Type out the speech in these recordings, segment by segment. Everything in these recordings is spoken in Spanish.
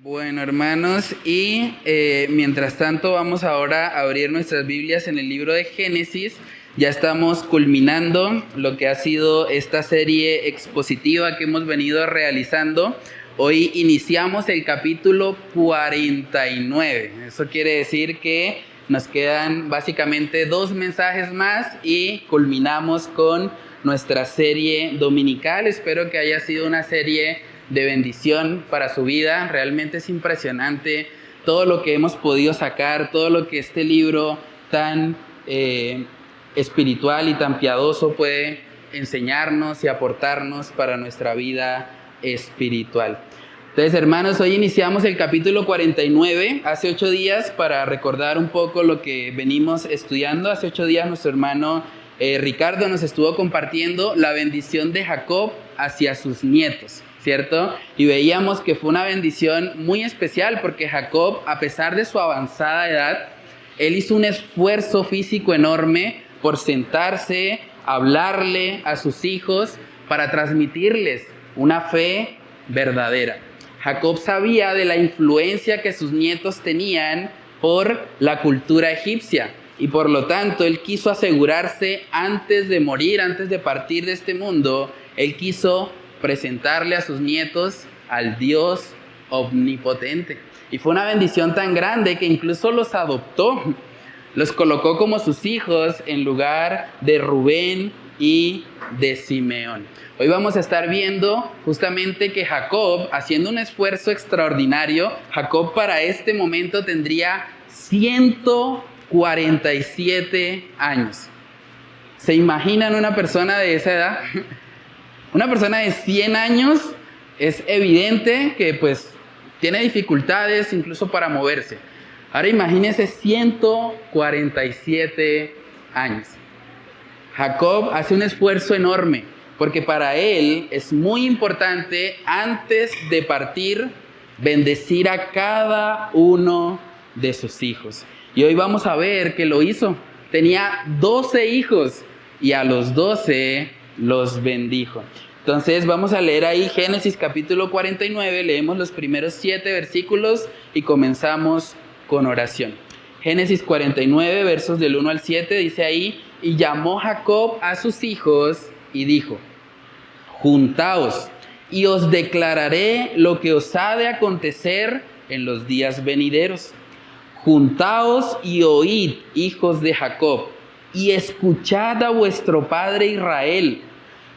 Bueno, hermanos, y mientras tanto vamos ahora a abrir nuestras Biblias en el libro de Génesis. Ya estamos culminando lo que ha sido esta serie expositiva que hemos venido realizando. Hoy iniciamos el capítulo 49. Eso quiere decir que nos quedan básicamente 2 mensajes más y culminamos con nuestra serie dominical. Espero que haya sido una serie de bendición para su vida. Realmente es impresionante todo lo que hemos podido sacar, todo lo que este libro tan espiritual y tan piadoso puede enseñarnos y aportarnos para nuestra vida espiritual. Entonces, hermanos, hoy iniciamos el capítulo 49, hace 8 días, para recordar un poco lo que venimos estudiando. Hace 8 días nuestro hermano Ricardo nos estuvo compartiendo la bendición de Jacob hacia sus nietos, ¿cierto? Y veíamos que fue una bendición muy especial porque Jacob, a pesar de su avanzada edad, él hizo un esfuerzo físico enorme por sentarse, hablarle a sus hijos para transmitirles una fe verdadera. Jacob sabía de la influencia que sus nietos tenían por la cultura egipcia y por lo tanto él quiso asegurarse antes de morir, antes de partir de este mundo, él quiso presentarle a sus nietos al Dios omnipotente. Y fue una bendición tan grande que incluso los adoptó, los colocó como sus hijos en lugar de Rubén y de Simeón. Hoy vamos a estar viendo justamente que Jacob, haciendo un esfuerzo extraordinario, Jacob para este momento tendría 147 años. ¿Se imaginan una persona de esa edad? Una persona de 100 años es evidente que pues tiene dificultades incluso para moverse. Ahora imagínense 147 años. Jacob hace un esfuerzo enorme porque para él es muy importante antes de partir bendecir a cada uno de sus hijos. Y hoy vamos a ver que lo hizo. Tenía 12 hijos y a los 12 los bendijo. Entonces vamos a leer ahí Génesis capítulo 49, leemos los primeros 7 versículos y comenzamos con oración. Génesis 49, versos del 1 al 7, dice ahí: y llamó Jacob a sus hijos y dijo: juntaos y os declararé lo que os ha de acontecer en los días venideros. Juntaos y oíd, hijos de Jacob, y escuchad a vuestro padre Israel.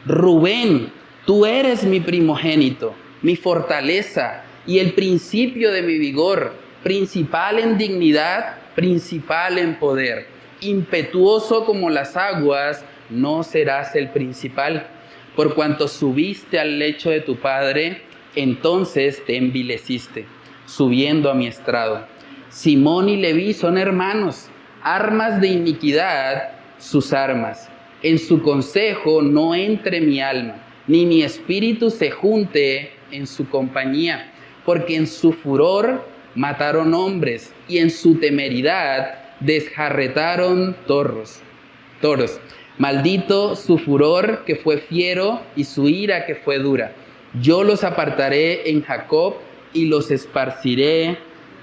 Rubén, tú eres mi primogénito, mi fortaleza y el principio de mi vigor, principal en dignidad, principal en poder. Impetuoso como las aguas, no serás el principal. Por cuanto subiste al lecho de tu padre, entonces te envileciste, subiendo a mi estrado. Simón y Leví son hermanos, armas de iniquidad sus armas. En su consejo no entre mi alma, ni mi espíritu se junte en su compañía, porque en su furor mataron hombres y en su temeridad desjarretaron toros. Maldito su furor que fue fiero y su ira que fue dura. Yo los apartaré en Jacob y los esparciré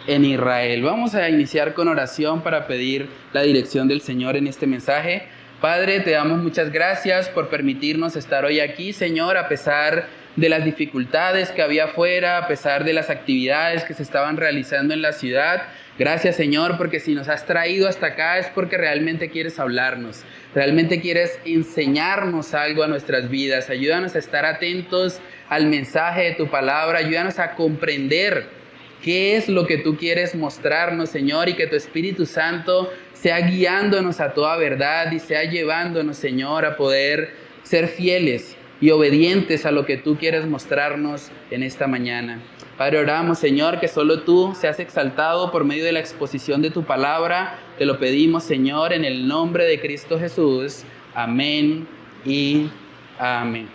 en Israel. Vamos a iniciar con oración para pedir la dirección del Señor en este mensaje. Padre, te damos muchas gracias por permitirnos estar hoy aquí, Señor, a pesar de las dificultades que había afuera, a pesar de las actividades que se estaban realizando en la ciudad. Gracias, Señor, porque si nos has traído hasta acá es porque realmente quieres hablarnos, realmente quieres enseñarnos algo a nuestras vidas. Ayúdanos a estar atentos al mensaje de tu palabra, ayúdanos a comprender qué es lo que tú quieres mostrarnos, Señor, y que tu Espíritu Santo sea guiándonos a toda verdad y sea llevándonos, Señor, a poder ser fieles y obedientes a lo que tú quieres mostrarnos en esta mañana. Padre, oramos, Señor, que solo tú seas exaltado por medio de la exposición de tu palabra. Te lo pedimos, Señor, en el nombre de Cristo Jesús. Amén y amén.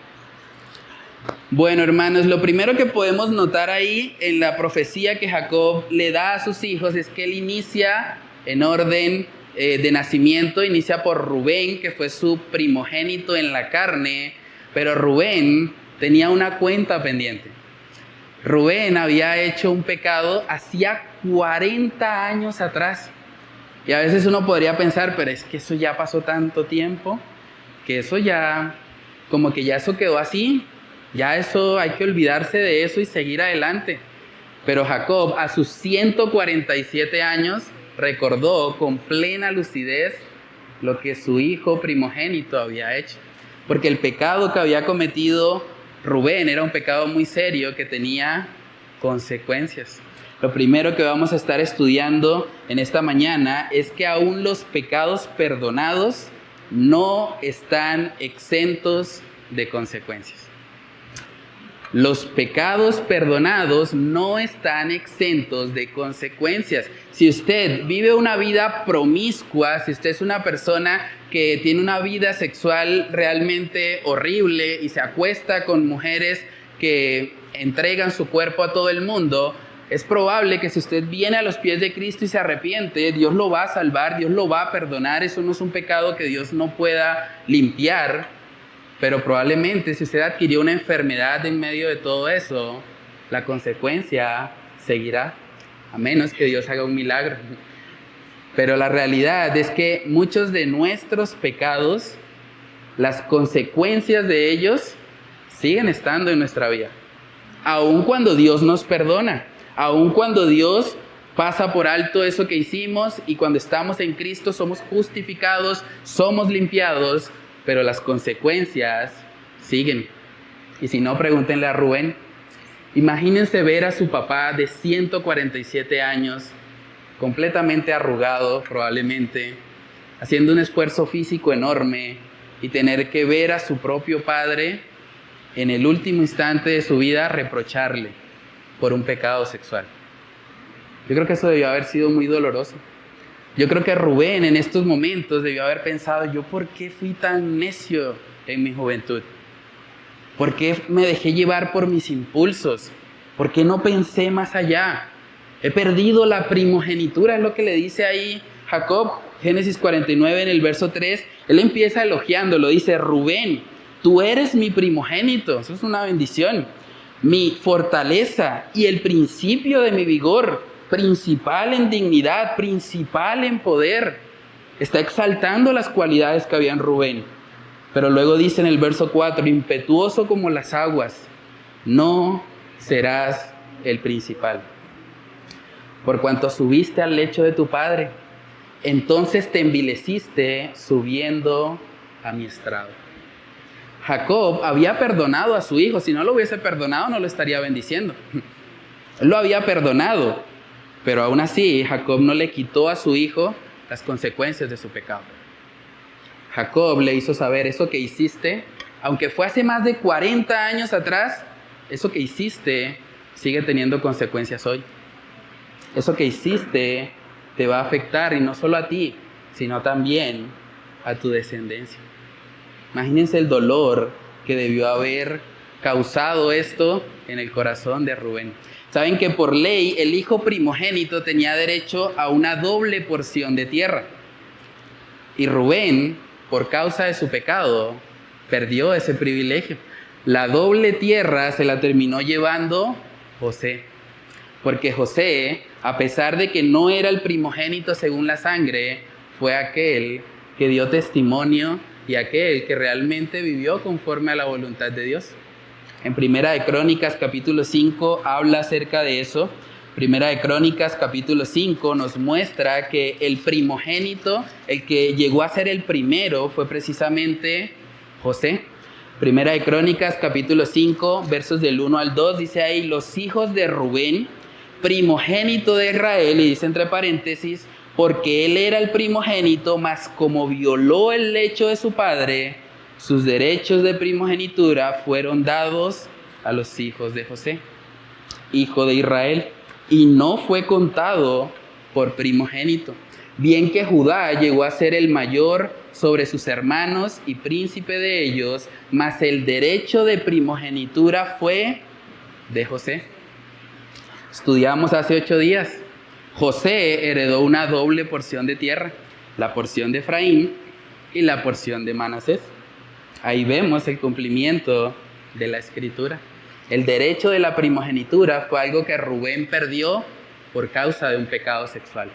Bueno, hermanos, lo primero que podemos notar ahí en la profecía que Jacob le da a sus hijos es que él inicia en orden de nacimiento, inicia por Rubén, que fue su primogénito en la carne, pero Rubén tenía una cuenta pendiente. Rubén había hecho un pecado hacía 40 años atrás. Y a veces uno podría pensar, pero es que eso ya pasó tanto tiempo, que eso ya, como que ya eso quedó así, ya eso hay que olvidarse de eso y seguir adelante. Pero Jacob, a sus 147 años, recordó con plena lucidez lo que su hijo primogénito había hecho. Porque el pecado que había cometido Rubén era un pecado muy serio que tenía consecuencias. Lo primero que vamos a estar estudiando en esta mañana es que aún los pecados perdonados no están exentos de consecuencias. Los pecados perdonados no están exentos de consecuencias. Si usted vive una vida promiscua, si usted es una persona que tiene una vida sexual realmente horrible y se acuesta con mujeres que entregan su cuerpo a todo el mundo, es probable que si usted viene a los pies de Cristo y se arrepiente, Dios lo va a salvar, Dios lo va a perdonar. Eso no es un pecado que Dios no pueda limpiar. Pero probablemente si usted adquirió una enfermedad en medio de todo eso, la consecuencia seguirá, a menos que Dios haga un milagro. Pero la realidad es que muchos de nuestros pecados, las consecuencias de ellos siguen estando en nuestra vida. Aun cuando Dios nos perdona, aun cuando Dios pasa por alto eso que hicimos y cuando estamos en Cristo somos justificados, somos limpiados, pero las consecuencias siguen. Y si no, pregúntenle a Rubén. Imagínense ver a su papá de 147 años, completamente arrugado probablemente, haciendo un esfuerzo físico enorme y tener que ver a su propio padre en el último instante de su vida reprocharle por un pecado sexual. Yo creo que eso debió haber sido muy doloroso. Yo creo que Rubén en estos momentos debió haber pensado, ¿yo por qué fui tan necio en mi juventud? ¿Por qué me dejé llevar por mis impulsos? ¿Por qué no pensé más allá? He perdido la primogenitura, es lo que le dice ahí Jacob, Génesis 49 en el verso 3. Él empieza elogiándolo, dice, Rubén, tú eres mi primogénito, eso es una bendición, mi fortaleza y el principio de mi vigor, principal en dignidad, principal en poder. Está exaltando las cualidades que había en Rubén. Pero luego dice en el verso 4, impetuoso como las aguas, no serás el principal. Por cuanto subiste al lecho de tu padre, entonces te envileciste subiendo a mi estrado. Jacob había perdonado a su hijo. Si no lo hubiese perdonado, no lo estaría bendiciendo. Él lo había perdonado. Pero aún así, Jacob no le quitó a su hijo las consecuencias de su pecado. Jacob le hizo saber, eso que hiciste, aunque fue hace más de 40 años atrás, eso que hiciste sigue teniendo consecuencias hoy. Eso que hiciste te va a afectar, y no solo a ti, sino también a tu descendencia. Imagínense el dolor que debió haber causado esto en el corazón de Rubén. Saben que por ley el hijo primogénito tenía derecho a una doble porción de tierra. Y Rubén, por causa de su pecado, perdió ese privilegio. La doble tierra se la terminó llevando José. Porque José, a pesar de que no era el primogénito según la sangre, fue aquel que dio testimonio y aquel que realmente vivió conforme a la voluntad de Dios. En Primera de Crónicas capítulo 5 habla acerca de eso. Primera de Crónicas capítulo 5 nos muestra que el primogénito, el que llegó a ser el primero, fue precisamente José. Primera de Crónicas capítulo 5 versos del 1 al 2 dice ahí, los hijos de Rubén, primogénito de Israel, y dice entre paréntesis, porque él era el primogénito, mas como violó el lecho de su padre, sus derechos de primogenitura fueron dados a los hijos de José, hijo de Israel, y no fue contado por primogénito. Bien que Judá llegó a ser el mayor sobre sus hermanos y príncipe de ellos, mas el derecho de primogenitura fue de José. Estudiamos hace 8 días. José heredó una doble porción de tierra, la porción de Efraín y la porción de Manasés. Ahí vemos el cumplimiento de la Escritura. El derecho de la primogenitura fue algo que Rubén perdió por causa de un pecado sexual.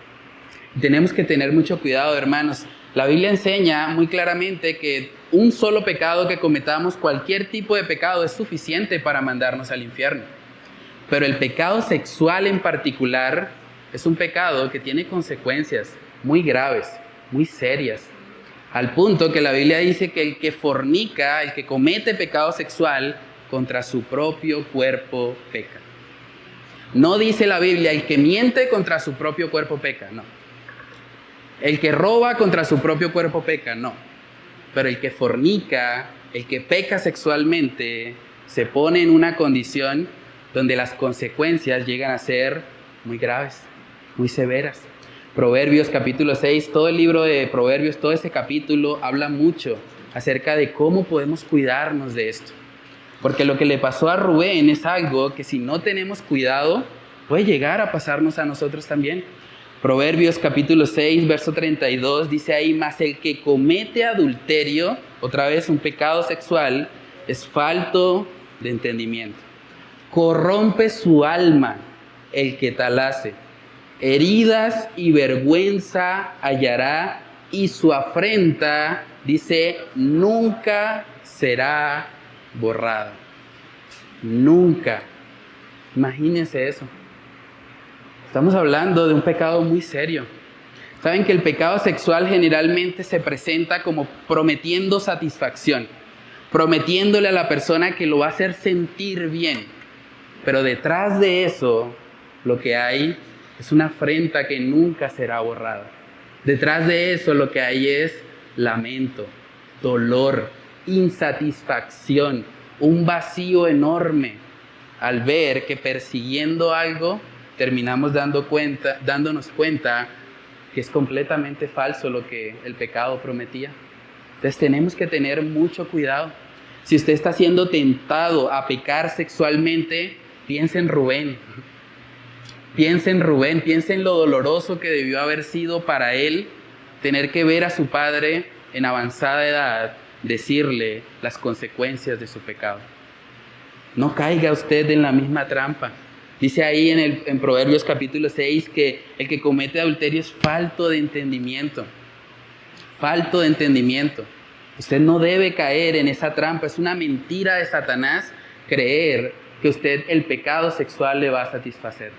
Tenemos que tener mucho cuidado, hermanos. La Biblia enseña muy claramente que un solo pecado que cometamos, cualquier tipo de pecado, es suficiente para mandarnos al infierno. Pero el pecado sexual en particular es un pecado que tiene consecuencias muy graves, muy serias. Al punto que la Biblia dice que el que fornica, el que comete pecado sexual, contra su propio cuerpo peca. No dice la Biblia, el que miente contra su propio cuerpo peca, no. El que roba contra su propio cuerpo peca, no. Pero el que fornica, el que peca sexualmente, se pone en una condición donde las consecuencias llegan a ser muy graves, muy severas. Proverbios capítulo 6, todo el libro de Proverbios, todo ese capítulo habla mucho acerca de cómo podemos cuidarnos de esto. Porque lo que le pasó a Rubén es algo que si no tenemos cuidado, puede llegar a pasarnos a nosotros también. Proverbios capítulo 6, verso 32, dice ahí, mas el que comete adulterio, otra vez un pecado sexual, es falto de entendimiento. Corrompe su alma el que tal hace. Heridas y vergüenza hallará, y su afrenta, dice, nunca será borrada. Nunca. Imagínense eso. Estamos hablando de un pecado muy serio. Saben que el pecado sexual generalmente se presenta como prometiendo satisfacción, prometiéndole a la persona que lo va a hacer sentir bien. Pero detrás de eso, lo que hay es una afrenta que nunca será borrada. Detrás de eso, lo que hay es lamento, dolor, insatisfacción, un vacío enorme al ver que persiguiendo algo terminamos dándonos cuenta que es completamente falso lo que el pecado prometía. Entonces tenemos que tener mucho cuidado. Si usted está siendo tentado a pecar sexualmente, piense en Rubén. Piense en Rubén, piense en lo doloroso que debió haber sido para él tener que ver a su padre en avanzada edad decirle las consecuencias de su pecado. No caiga usted en la misma trampa. Dice ahí en Proverbios capítulo 6 que el que comete adulterio es falto de entendimiento. Falto de entendimiento. Usted no debe caer en esa trampa. Es una mentira de Satanás creer que usted el pecado sexual le va a satisfacer.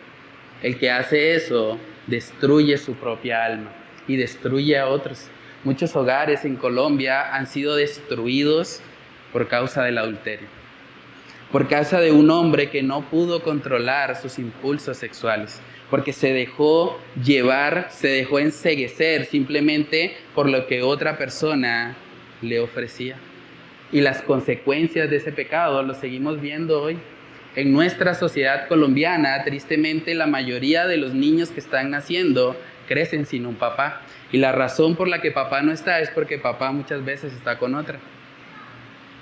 El que hace eso destruye su propia alma y destruye a otros. Muchos hogares en Colombia han sido destruidos por causa del adulterio. Por causa de un hombre que no pudo controlar sus impulsos sexuales, porque se dejó llevar, se dejó enceguecer simplemente por lo que otra persona le ofrecía. Y las consecuencias de ese pecado lo seguimos viendo hoy. En nuestra sociedad colombiana, tristemente, la mayoría de los niños que están naciendo crecen sin un papá. Y la razón por la que papá no está es porque papá muchas veces está con otra.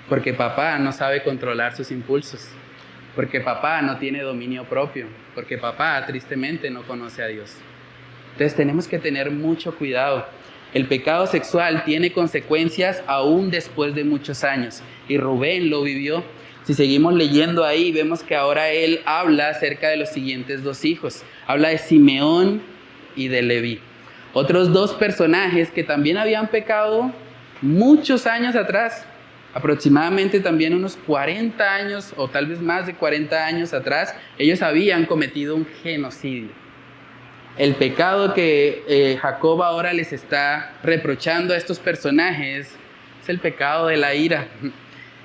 Porque papá no sabe controlar sus impulsos. Porque papá no tiene dominio propio. Porque papá, tristemente, no conoce a Dios. Entonces tenemos que tener mucho cuidado. El pecado sexual tiene consecuencias aún después de muchos años. Y Rubén lo vivió. Si seguimos leyendo ahí, vemos que ahora él habla acerca de los siguientes dos hijos. Habla de Simeón y de Leví. Otros dos personajes que también habían pecado muchos años atrás. Aproximadamente también unos 40 años o tal vez más de 40 años atrás, ellos habían cometido un genocidio. El pecado que Jacob ahora les está reprochando a estos personajes es el pecado de la ira.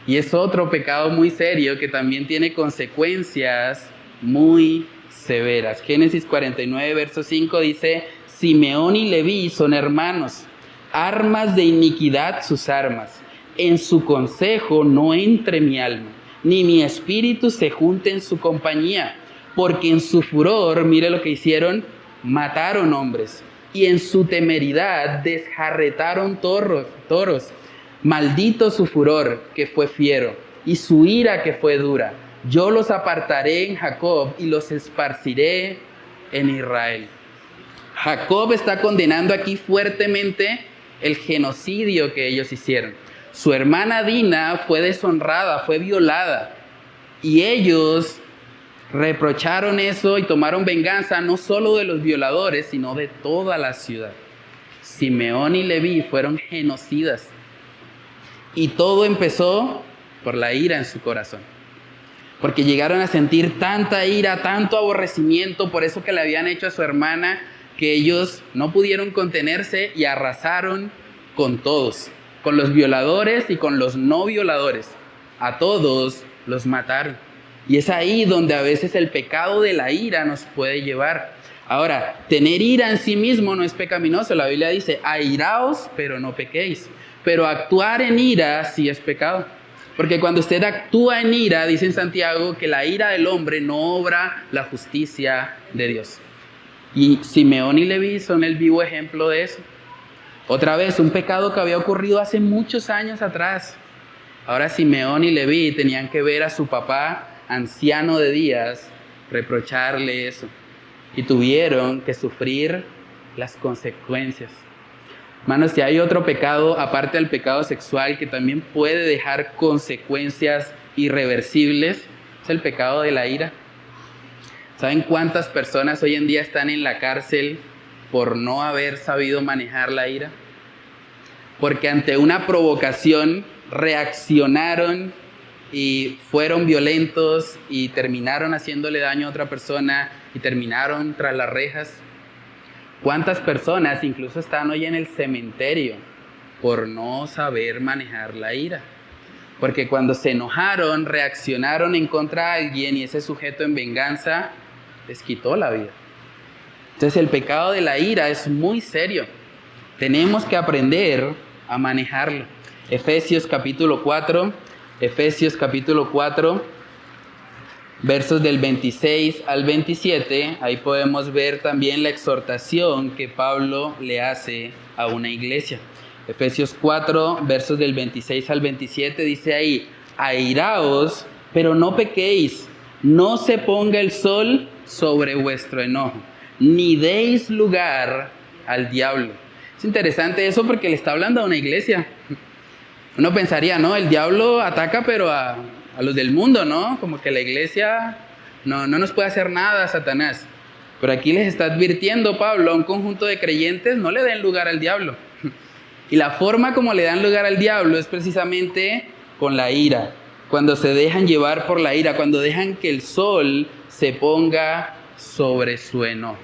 Y es otro pecado muy serio que también tiene consecuencias muy severas. Génesis 49, verso 5 dice, Simeón y Leví son hermanos, armas de iniquidad sus armas. En su consejo no entre mi alma, ni mi espíritu se junte en su compañía, porque en su furor, mire lo que hicieron, mataron hombres, y en su temeridad desjarretaron toros. Maldito su furor, que fue fiero, y su ira, que fue dura. Yo los apartaré en Jacob y los esparciré en Israel. Jacob está condenando aquí fuertemente el genocidio que ellos hicieron. Su hermana Dina fue deshonrada, fue violada. Y ellos reprocharon eso y tomaron venganza no solo de los violadores, sino de toda la ciudad. Simeón y Leví fueron genocidas. Y todo empezó por la ira en su corazón. Porque llegaron a sentir tanta ira, tanto aborrecimiento por eso que le habían hecho a su hermana, que ellos no pudieron contenerse y arrasaron con todos, con los violadores y con los no violadores. A todos los mataron. Y es ahí donde a veces el pecado de la ira nos puede llevar. Ahora, tener ira en sí mismo no es pecaminoso. La Biblia dice, airaos, pero no pequéis. Pero actuar en ira sí es pecado. Porque cuando usted actúa en ira, dice en Santiago, que la ira del hombre no obra la justicia de Dios. Y Simeón y Leví son el vivo ejemplo de eso. Otra vez, un pecado que había ocurrido hace muchos años atrás. Ahora Simeón y Leví tenían que ver a su papá, anciano de días, reprocharle eso. Y tuvieron que sufrir las consecuencias. Hermanos, si hay otro pecado, aparte del pecado sexual, que también puede dejar consecuencias irreversibles, es el pecado de la ira. ¿Saben cuántas personas hoy en día están en la cárcel por no haber sabido manejar la ira? Porque ante una provocación reaccionaron y fueron violentos y terminaron haciéndole daño a otra persona y terminaron tras las rejas. ¿Cuántas personas incluso están hoy en el cementerio por no saber manejar la ira? Porque cuando se enojaron, reaccionaron en contra de alguien y ese sujeto en venganza les quitó la vida. Entonces el pecado de la ira es muy serio. Tenemos que aprender a manejarlo. Efesios capítulo 4, versos del 26 al 27, ahí podemos ver también la exhortación que Pablo le hace a una iglesia. Efesios 4, versos del 26 al 27, dice ahí, airaos, pero no pequéis, no se ponga el sol sobre vuestro enojo, ni deis lugar al diablo. Es interesante eso porque le está hablando a una iglesia. Uno pensaría, ¿no? El diablo ataca, pero a los del mundo, ¿no? Como que la iglesia no nos puede hacer nada a Satanás. Pero aquí les está advirtiendo Pablo a un conjunto de creyentes, no le den lugar al diablo. Y la forma como le dan lugar al diablo es precisamente con la ira. Cuando se dejan llevar por la ira, cuando dejan que el sol se ponga sobre su enojo.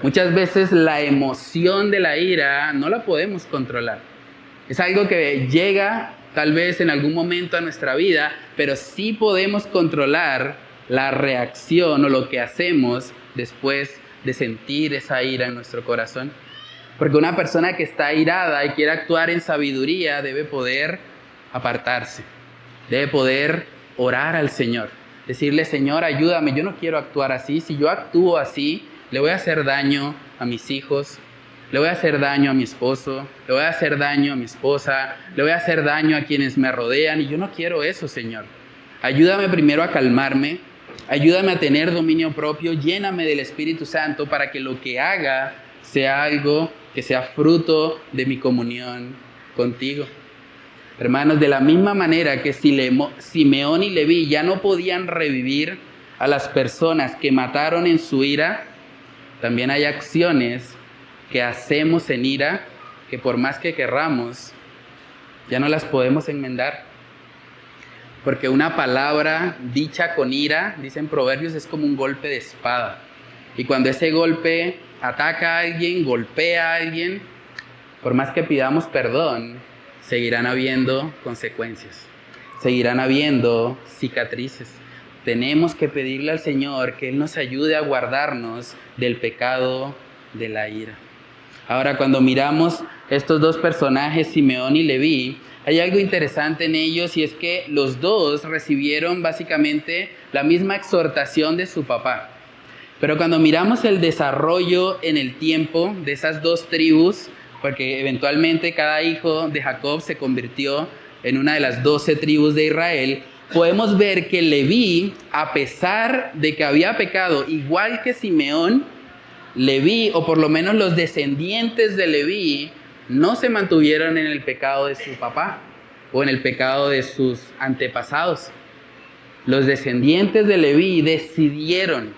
Muchas veces la emoción de la ira no la podemos controlar. Es algo que llega tal vez en algún momento a nuestra vida, pero sí podemos controlar la reacción o lo que hacemos después de sentir esa ira en nuestro corazón. Porque una persona que está airada y quiere actuar en sabiduría debe poder apartarse, debe poder orar al Señor, decirle, Señor, ayúdame, yo no quiero actuar así, si yo actúo así, le voy a hacer daño a mis hijos, le voy a hacer daño a mi esposo, le voy a hacer daño a mi esposa, le voy a hacer daño a quienes me rodean y yo no quiero eso, Señor. Ayúdame primero a calmarme, ayúdame a tener dominio propio, lléname del Espíritu Santo para que lo que haga sea algo que sea fruto de mi comunión contigo. Hermanos, de la misma manera que Simeón y Leví ya no podían revivir a las personas que mataron en su ira, también hay acciones que hacemos en ira, que por más que querramos, ya no las podemos enmendar. Porque una palabra dicha con ira, dicen Proverbios, es como un golpe de espada. Y cuando ese golpe ataca a alguien, golpea a alguien, por más que pidamos perdón, seguirán habiendo consecuencias, seguirán habiendo cicatrices. Tenemos que pedirle al Señor que Él nos ayude a guardarnos del pecado de la ira. Ahora, cuando miramos estos dos personajes, Simeón y Leví, hay algo interesante en ellos y es que los dos recibieron básicamente la misma exhortación de su papá. Pero cuando miramos el desarrollo en el tiempo de esas dos tribus, porque eventualmente cada hijo de Jacob se convirtió en una de las 12 tribus de Israel, podemos ver que Leví, a pesar de que había pecado igual que Simeón, Leví, o por lo menos los descendientes de Leví, no se mantuvieron en el pecado de su papá o en el pecado de sus antepasados. los descendientes de Leví decidieron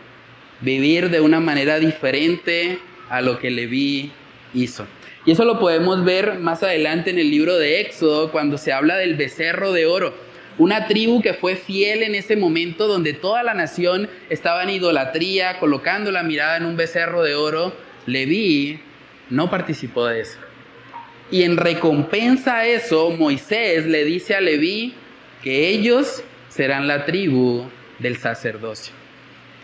vivir de una manera diferente a lo que Leví hizo. Y eso lo podemos ver más adelante en el libro de Éxodo, cuando se habla del becerro de oro. Una tribu que fue fiel en ese momento donde toda la nación estaba en idolatría, colocando la mirada en un becerro de oro. Leví no participó de eso. Y en recompensa a eso, Moisés le dice a Leví que ellos serán la tribu del sacerdocio.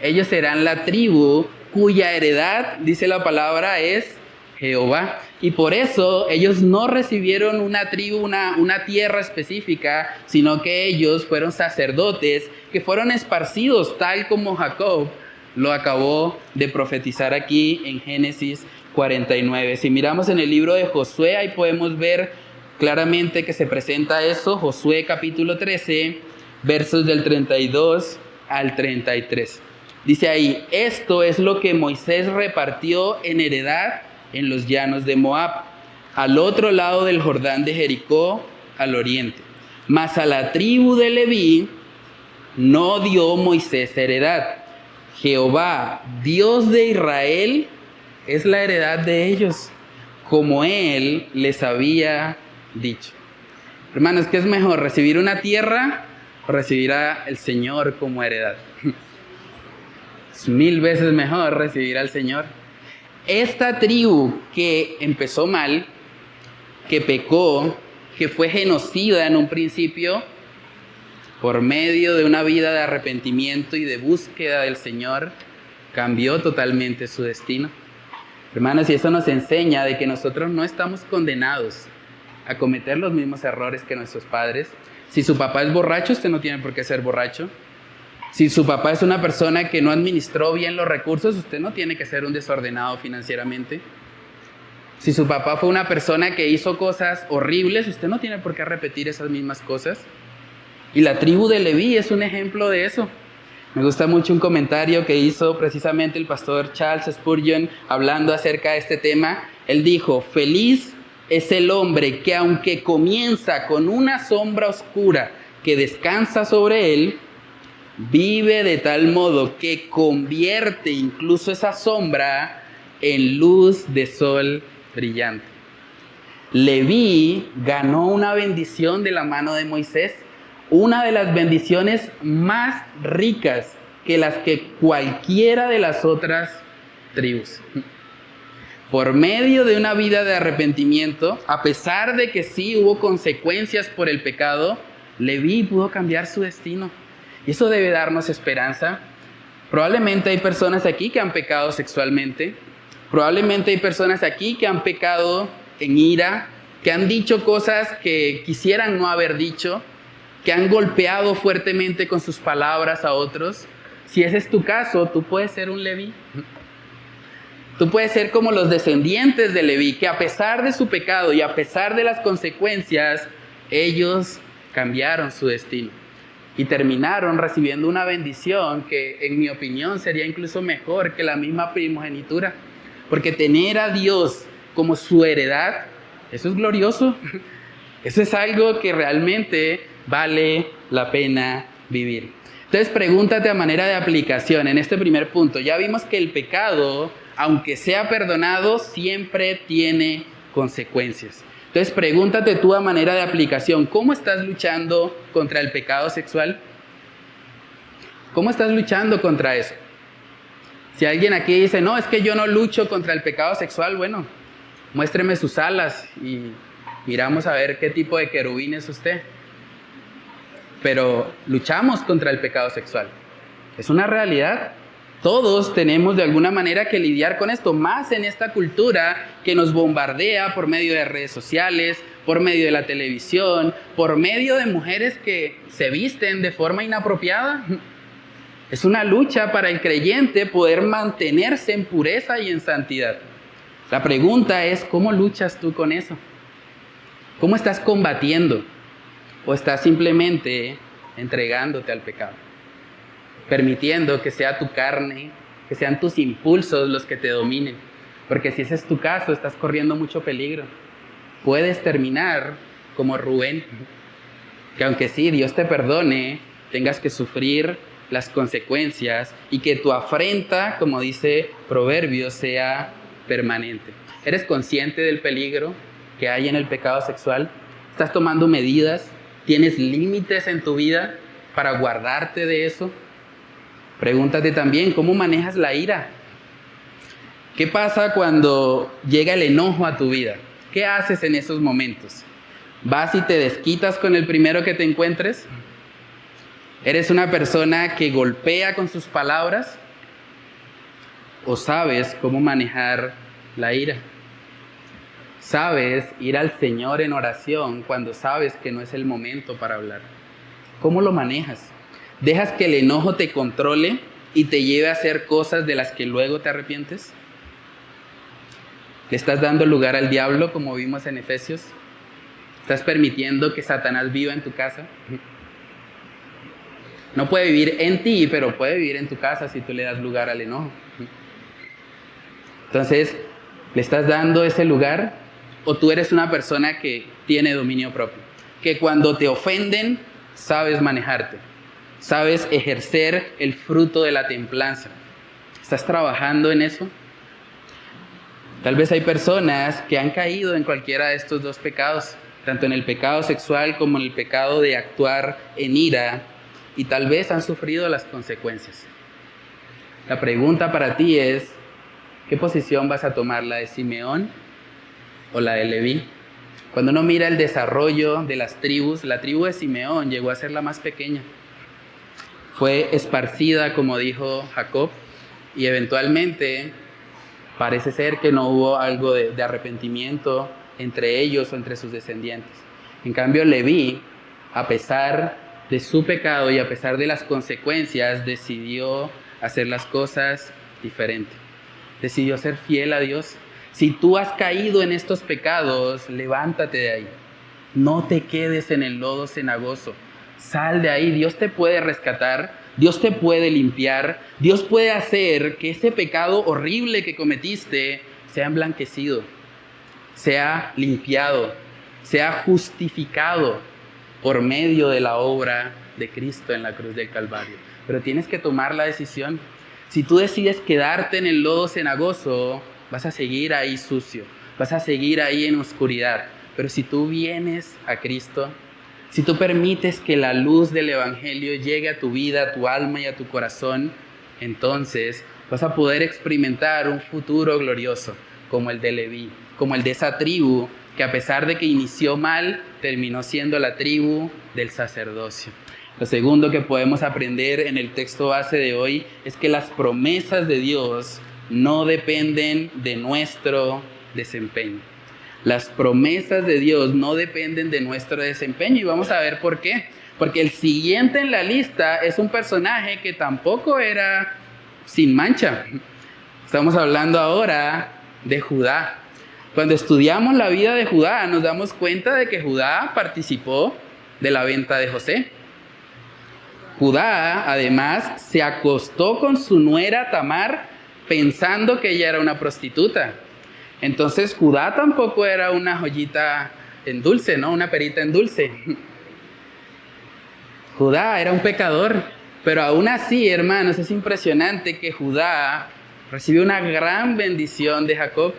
Ellos serán la tribu cuya heredad, dice la palabra, es Jehová. Y por eso ellos no recibieron una tribu, una tierra específica, sino que ellos fueron sacerdotes que fueron esparcidos, tal como Jacob lo acabó de profetizar aquí en Génesis 49. Si miramos en el libro de Josué, ahí podemos ver claramente que se presenta eso. Josué capítulo 13, versos del 32 al 33. Dice ahí: esto es lo que Moisés repartió en heredad en los llanos de Moab, al otro lado del Jordán de Jericó, al oriente. Mas a la tribu de Leví no dio Moisés heredad. Jehová, Dios de Israel, es la heredad de ellos, como él les había dicho. Hermanos, ¿qué es mejor? ¿Recibir una tierra o recibir al Señor como heredad? Es 1000 veces mejor recibir al Señor. Esta tribu que empezó mal, que pecó, que fue genocida en un principio, por medio de una vida de arrepentimiento y de búsqueda del Señor, cambió totalmente su destino. Hermanos, y eso nos enseña de que nosotros no estamos condenados a cometer los mismos errores que nuestros padres. Si su papá es borracho, usted no tiene por qué ser borracho. Si su papá es una persona que no administró bien los recursos, usted no tiene que ser un desordenado financieramente. Si su papá fue una persona que hizo cosas horribles, usted no tiene por qué repetir esas mismas cosas. Y la tribu de Leví es un ejemplo de eso. Me gusta mucho un comentario que hizo precisamente el pastor Charles Spurgeon hablando acerca de este tema. Él dijo: feliz es el hombre que, aunque comienza con una sombra oscura que descansa sobre él, vive de tal modo que convierte incluso esa sombra en luz de sol brillante. Leví ganó una bendición de la mano de Moisés, una de las bendiciones más ricas que las que cualquiera de las otras tribus. Por medio de una vida de arrepentimiento, a pesar de que sí hubo consecuencias por el pecado, Leví pudo cambiar su destino. Y eso debe darnos esperanza. Probablemente hay personas aquí que han pecado sexualmente. Probablemente hay personas aquí que han pecado en ira, que han dicho cosas que quisieran no haber dicho, que han golpeado fuertemente con sus palabras a otros. Si ese es tu caso, tú puedes ser un Leví. Tú puedes ser como los descendientes de Leví, que a pesar de su pecado y a pesar de las consecuencias, ellos cambiaron su destino y terminaron recibiendo una bendición que, en mi opinión, sería incluso mejor que la misma primogenitura. Porque tener a Dios como su heredad, eso es glorioso. Eso es algo que realmente vale la pena vivir. Entonces, pregúntate a manera de aplicación en este primer punto. Ya vimos que el pecado, aunque sea perdonado, siempre tiene consecuencias. Entonces, pregúntate tú a manera de aplicación, ¿cómo estás luchando contra el pecado sexual? ¿Cómo estás luchando contra eso? Si alguien aquí dice: no, es que yo no lucho contra el pecado sexual, bueno, muéstreme sus alas y miramos a ver qué tipo de querubín es usted. Pero luchamos contra el pecado sexual. Es una realidad. Todos tenemos de alguna manera que lidiar con esto, más en esta cultura que nos bombardea por medio de redes sociales, por medio de la televisión, por medio de mujeres que se visten de forma inapropiada. Es una lucha para el creyente poder mantenerse en pureza y en santidad. La pregunta es: ¿cómo luchas tú con eso? ¿Cómo estás combatiendo? ¿O estás simplemente entregándote al pecado? Permitiendo que sea tu carne, que sean tus impulsos los que te dominen. Porque si ese es tu caso, estás corriendo mucho peligro. Puedes terminar como Rubén, que aunque sí, Dios te perdone, tengas que sufrir las consecuencias y que tu afrenta, como dice Proverbios, sea permanente. ¿Eres consciente del peligro que hay en el pecado sexual? ¿Estás tomando medidas? ¿Tienes límites en tu vida para guardarte de eso? Pregúntate también, ¿cómo manejas la ira? ¿Qué pasa cuando llega el enojo a tu vida? ¿Qué haces en esos momentos? ¿Vas y te desquitas con el primero que te encuentres? ¿Eres una persona que golpea con sus palabras? ¿O sabes cómo manejar la ira? ¿Sabes ir al Señor en oración cuando sabes que no es el momento para hablar? ¿Cómo lo manejas? ¿Dejas que el enojo te controle y te lleve a hacer cosas de las que luego te arrepientes? ¿Le estás dando lugar al diablo, como vimos en Efesios? ¿Estás permitiendo que Satanás viva en tu casa? No puede vivir en ti, pero puede vivir en tu casa si tú le das lugar al enojo. Entonces, ¿le estás dando ese lugar? ¿O tú eres una persona que tiene dominio propio? Que cuando te ofenden, sabes manejarte. Sabes ejercer el fruto de la templanza. ¿Estás trabajando en eso? Tal vez hay personas que han caído en cualquiera de estos dos pecados, tanto en el pecado sexual como en el pecado de actuar en ira, y tal vez han sufrido las consecuencias. La pregunta para ti es, ¿qué posición vas a tomar, la de Simeón o la de Leví? Cuando uno mira el desarrollo de las tribus, la tribu de Simeón llegó a ser la más pequeña. Fue esparcida, como dijo Jacob, y eventualmente parece ser que no hubo algo de arrepentimiento entre ellos o entre sus descendientes. En cambio, Leví, a pesar de su pecado y a pesar de las consecuencias, decidió hacer las cosas diferente. Decidió ser fiel a Dios. Si tú has caído en estos pecados, levántate de ahí. No te quedes en el lodo cenagoso. Sal de ahí. Dios te puede rescatar. Dios te puede limpiar. Dios puede hacer que ese pecado horrible que cometiste sea emblanquecido, sea limpiado, sea justificado por medio de la obra de Cristo en la cruz del Calvario. Pero tienes que tomar la decisión. Si tú decides quedarte en el lodo cenagoso, vas a seguir ahí sucio, vas a seguir ahí en oscuridad. Pero si tú vienes a Cristo, si tú permites que la luz del Evangelio llegue a tu vida, a tu alma y a tu corazón, entonces vas a poder experimentar un futuro glorioso como el de Leví, como el de esa tribu que a pesar de que inició mal, terminó siendo la tribu del sacerdocio. Lo segundo que podemos aprender en el texto base de hoy es que las promesas de Dios no dependen de nuestro desempeño. Las promesas de Dios no dependen de nuestro desempeño y vamos a ver por qué. Porque el siguiente en la lista es un personaje que tampoco era sin mancha. Estamos hablando ahora de Judá. Cuando estudiamos la vida de Judá, nos damos cuenta de que Judá participó de la venta de José. Judá, además, se acostó con su nuera Tamar pensando que ella era una prostituta. Entonces, Judá tampoco era una joyita en dulce, ¿no? Una perita en dulce. Judá era un pecador, pero aún así, hermanos, es impresionante que Judá recibió una gran bendición de Jacob.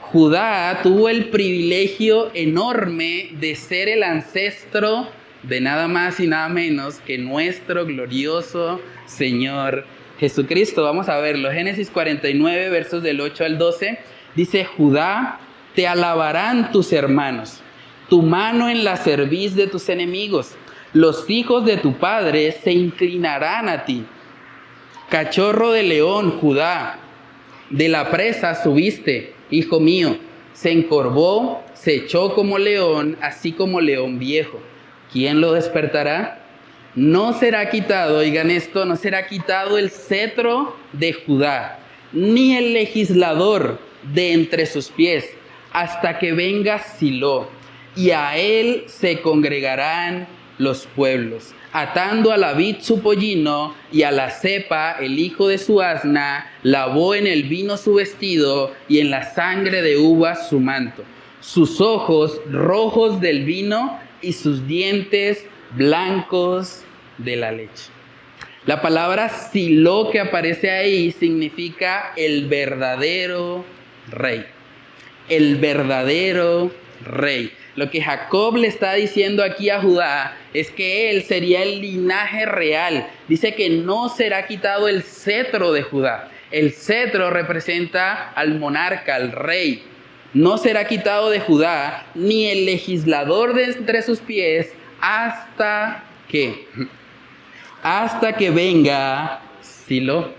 Judá tuvo el privilegio enorme de ser el ancestro de nada más y nada menos que nuestro glorioso Señor Jesucristo. Vamos a verlo. Génesis 49, versos del 8 al 12. Dice, Judá, te alabarán tus hermanos, tu mano en la cerviz de tus enemigos. Los hijos de tu padre se inclinarán a ti. Cachorro de león, Judá, de la presa subiste, hijo mío. Se encorvó, se echó como león, así como león viejo. ¿Quién lo despertará? No será quitado, oigan esto, no será quitado el cetro de Judá, ni el legislador de entre sus pies, hasta que venga Silo, y a él se congregarán los pueblos, atando a la vid su pollino, y a la cepa el hijo de su asna, lavó en el vino su vestido, y en la sangre de uvas su manto. Sus ojos rojos del vino, y sus dientes blancos de la leche. La palabra Silo que aparece ahí significa el verdadero rey. El verdadero rey. Lo que Jacob le está diciendo aquí a Judá es que él sería el linaje real. Dice que no será quitado el cetro de Judá. El cetro representa al monarca, al rey. No será quitado de Judá ni el legislador de entre sus pies hasta que venga Silo.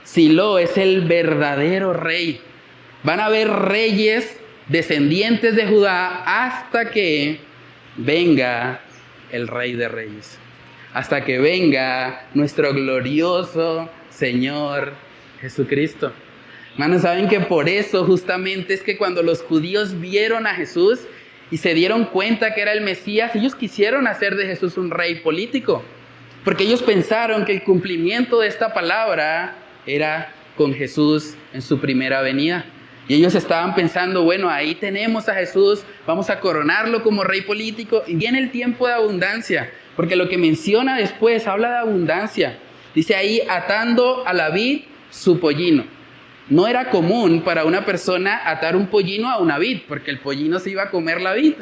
Silo es el verdadero rey. Van a haber reyes descendientes de Judá hasta que venga el Rey de Reyes. Hasta que venga nuestro glorioso Señor Jesucristo. Hermanos, ¿saben que por eso justamente es que cuando los judíos vieron a Jesús y se dieron cuenta que era el Mesías, ellos quisieron hacer de Jesús un rey político? Porque ellos pensaron que el cumplimiento de esta palabra era con Jesús en su primera venida. Y ellos estaban pensando, bueno, ahí tenemos a Jesús, vamos a coronarlo como rey político. Y viene el tiempo de abundancia, porque lo que menciona después habla de abundancia. Dice ahí, atando a la vid su pollino. No era común para una persona atar un pollino a una vid, porque el pollino se iba a comer la vid.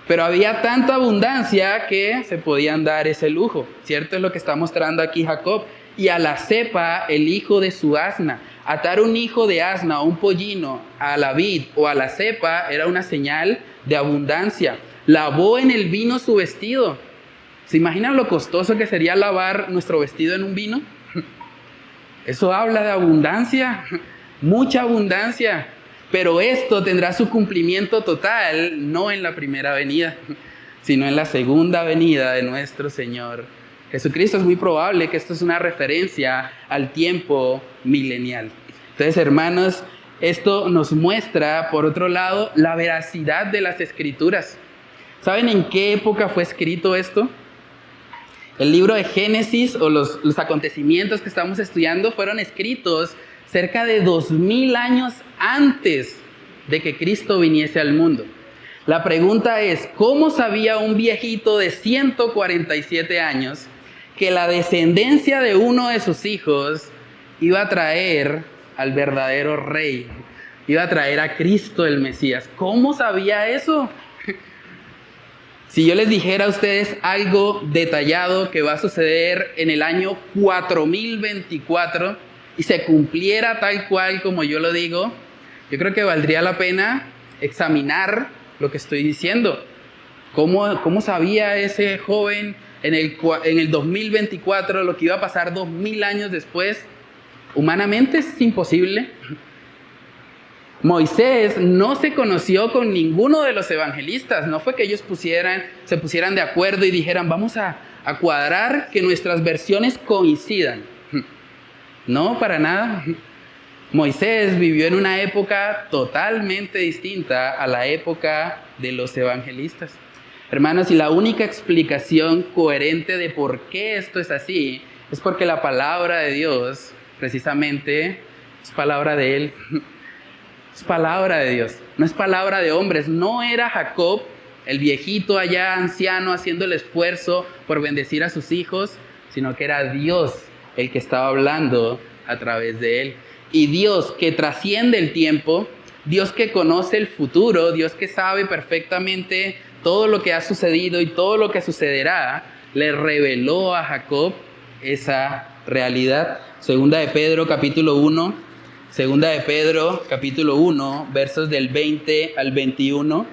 Pero había tanta abundancia que se podían dar ese lujo. ¿Cierto? Es lo que está mostrando aquí Jacob. Y a la cepa, el hijo de su asna. Atar un hijo de asna o un pollino a la vid o a la cepa era una señal de abundancia. Lavó en el vino su vestido. ¿Se imaginan lo costoso que sería lavar nuestro vestido en un vino? Eso habla de abundancia, mucha abundancia. Pero esto tendrá su cumplimiento total, no en la primera venida, sino en la segunda venida de nuestro Señor Jesucristo. Es muy probable que esto es una referencia al tiempo milenial. Entonces, hermanos, esto nos muestra, por otro lado, la veracidad de las Escrituras. ¿Saben en qué época fue escrito esto? El libro de Génesis o los acontecimientos que estamos estudiando fueron escritos cerca de 2000 años antes de que Cristo viniese al mundo. La pregunta es, ¿cómo sabía un viejito de 147 años que la descendencia de uno de sus hijos iba a traer al verdadero rey? Iba a traer a Cristo el Mesías. ¿Cómo sabía eso? Si yo les dijera a ustedes algo detallado que va a suceder en el año 4024 y se cumpliera tal cual como yo lo digo, yo creo que valdría la pena examinar lo que estoy diciendo. ¿Cómo sabía ese joven en el 2024 lo que iba a pasar 2000 años después? Humanamente es imposible. Moisés no se conoció con ninguno de los evangelistas. No fue que ellos se pusieran de acuerdo y dijeran, vamos a cuadrar que nuestras versiones coincidan. No, para nada. Moisés vivió en una época totalmente distinta a la época de los evangelistas. Hermanos, y la única explicación coherente de por qué esto es así es porque la palabra de Dios, precisamente, es palabra de Él. Es palabra de Dios, no es palabra de hombres. No era Jacob, el viejito allá anciano, haciendo el esfuerzo por bendecir a sus hijos, sino que era Dios el que estaba hablando a través de él. Y Dios que trasciende el tiempo, Dios que conoce el futuro, Dios que sabe perfectamente todo lo que ha sucedido y todo lo que sucederá, le reveló a Jacob esa realidad. Segunda de Pedro capítulo 1, versos del 20 al 21.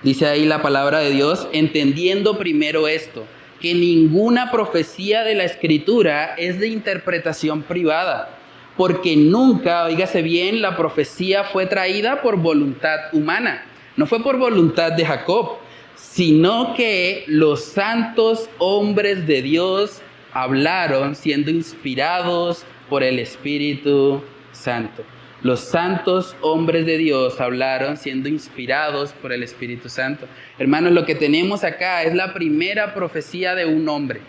Dice ahí la palabra de Dios, entendiendo primero esto, que ninguna profecía de la Escritura es de interpretación privada, porque nunca, oígase bien, la profecía fue traída por voluntad humana. No fue por voluntad de Jacob, sino que los santos hombres de Dios hablaron siendo inspirados por el Espíritu Santo. Los santos hombres de Dios hablaron siendo inspirados por el Espíritu Santo. Hermanos, lo que tenemos acá es la primera profecía de un hombre.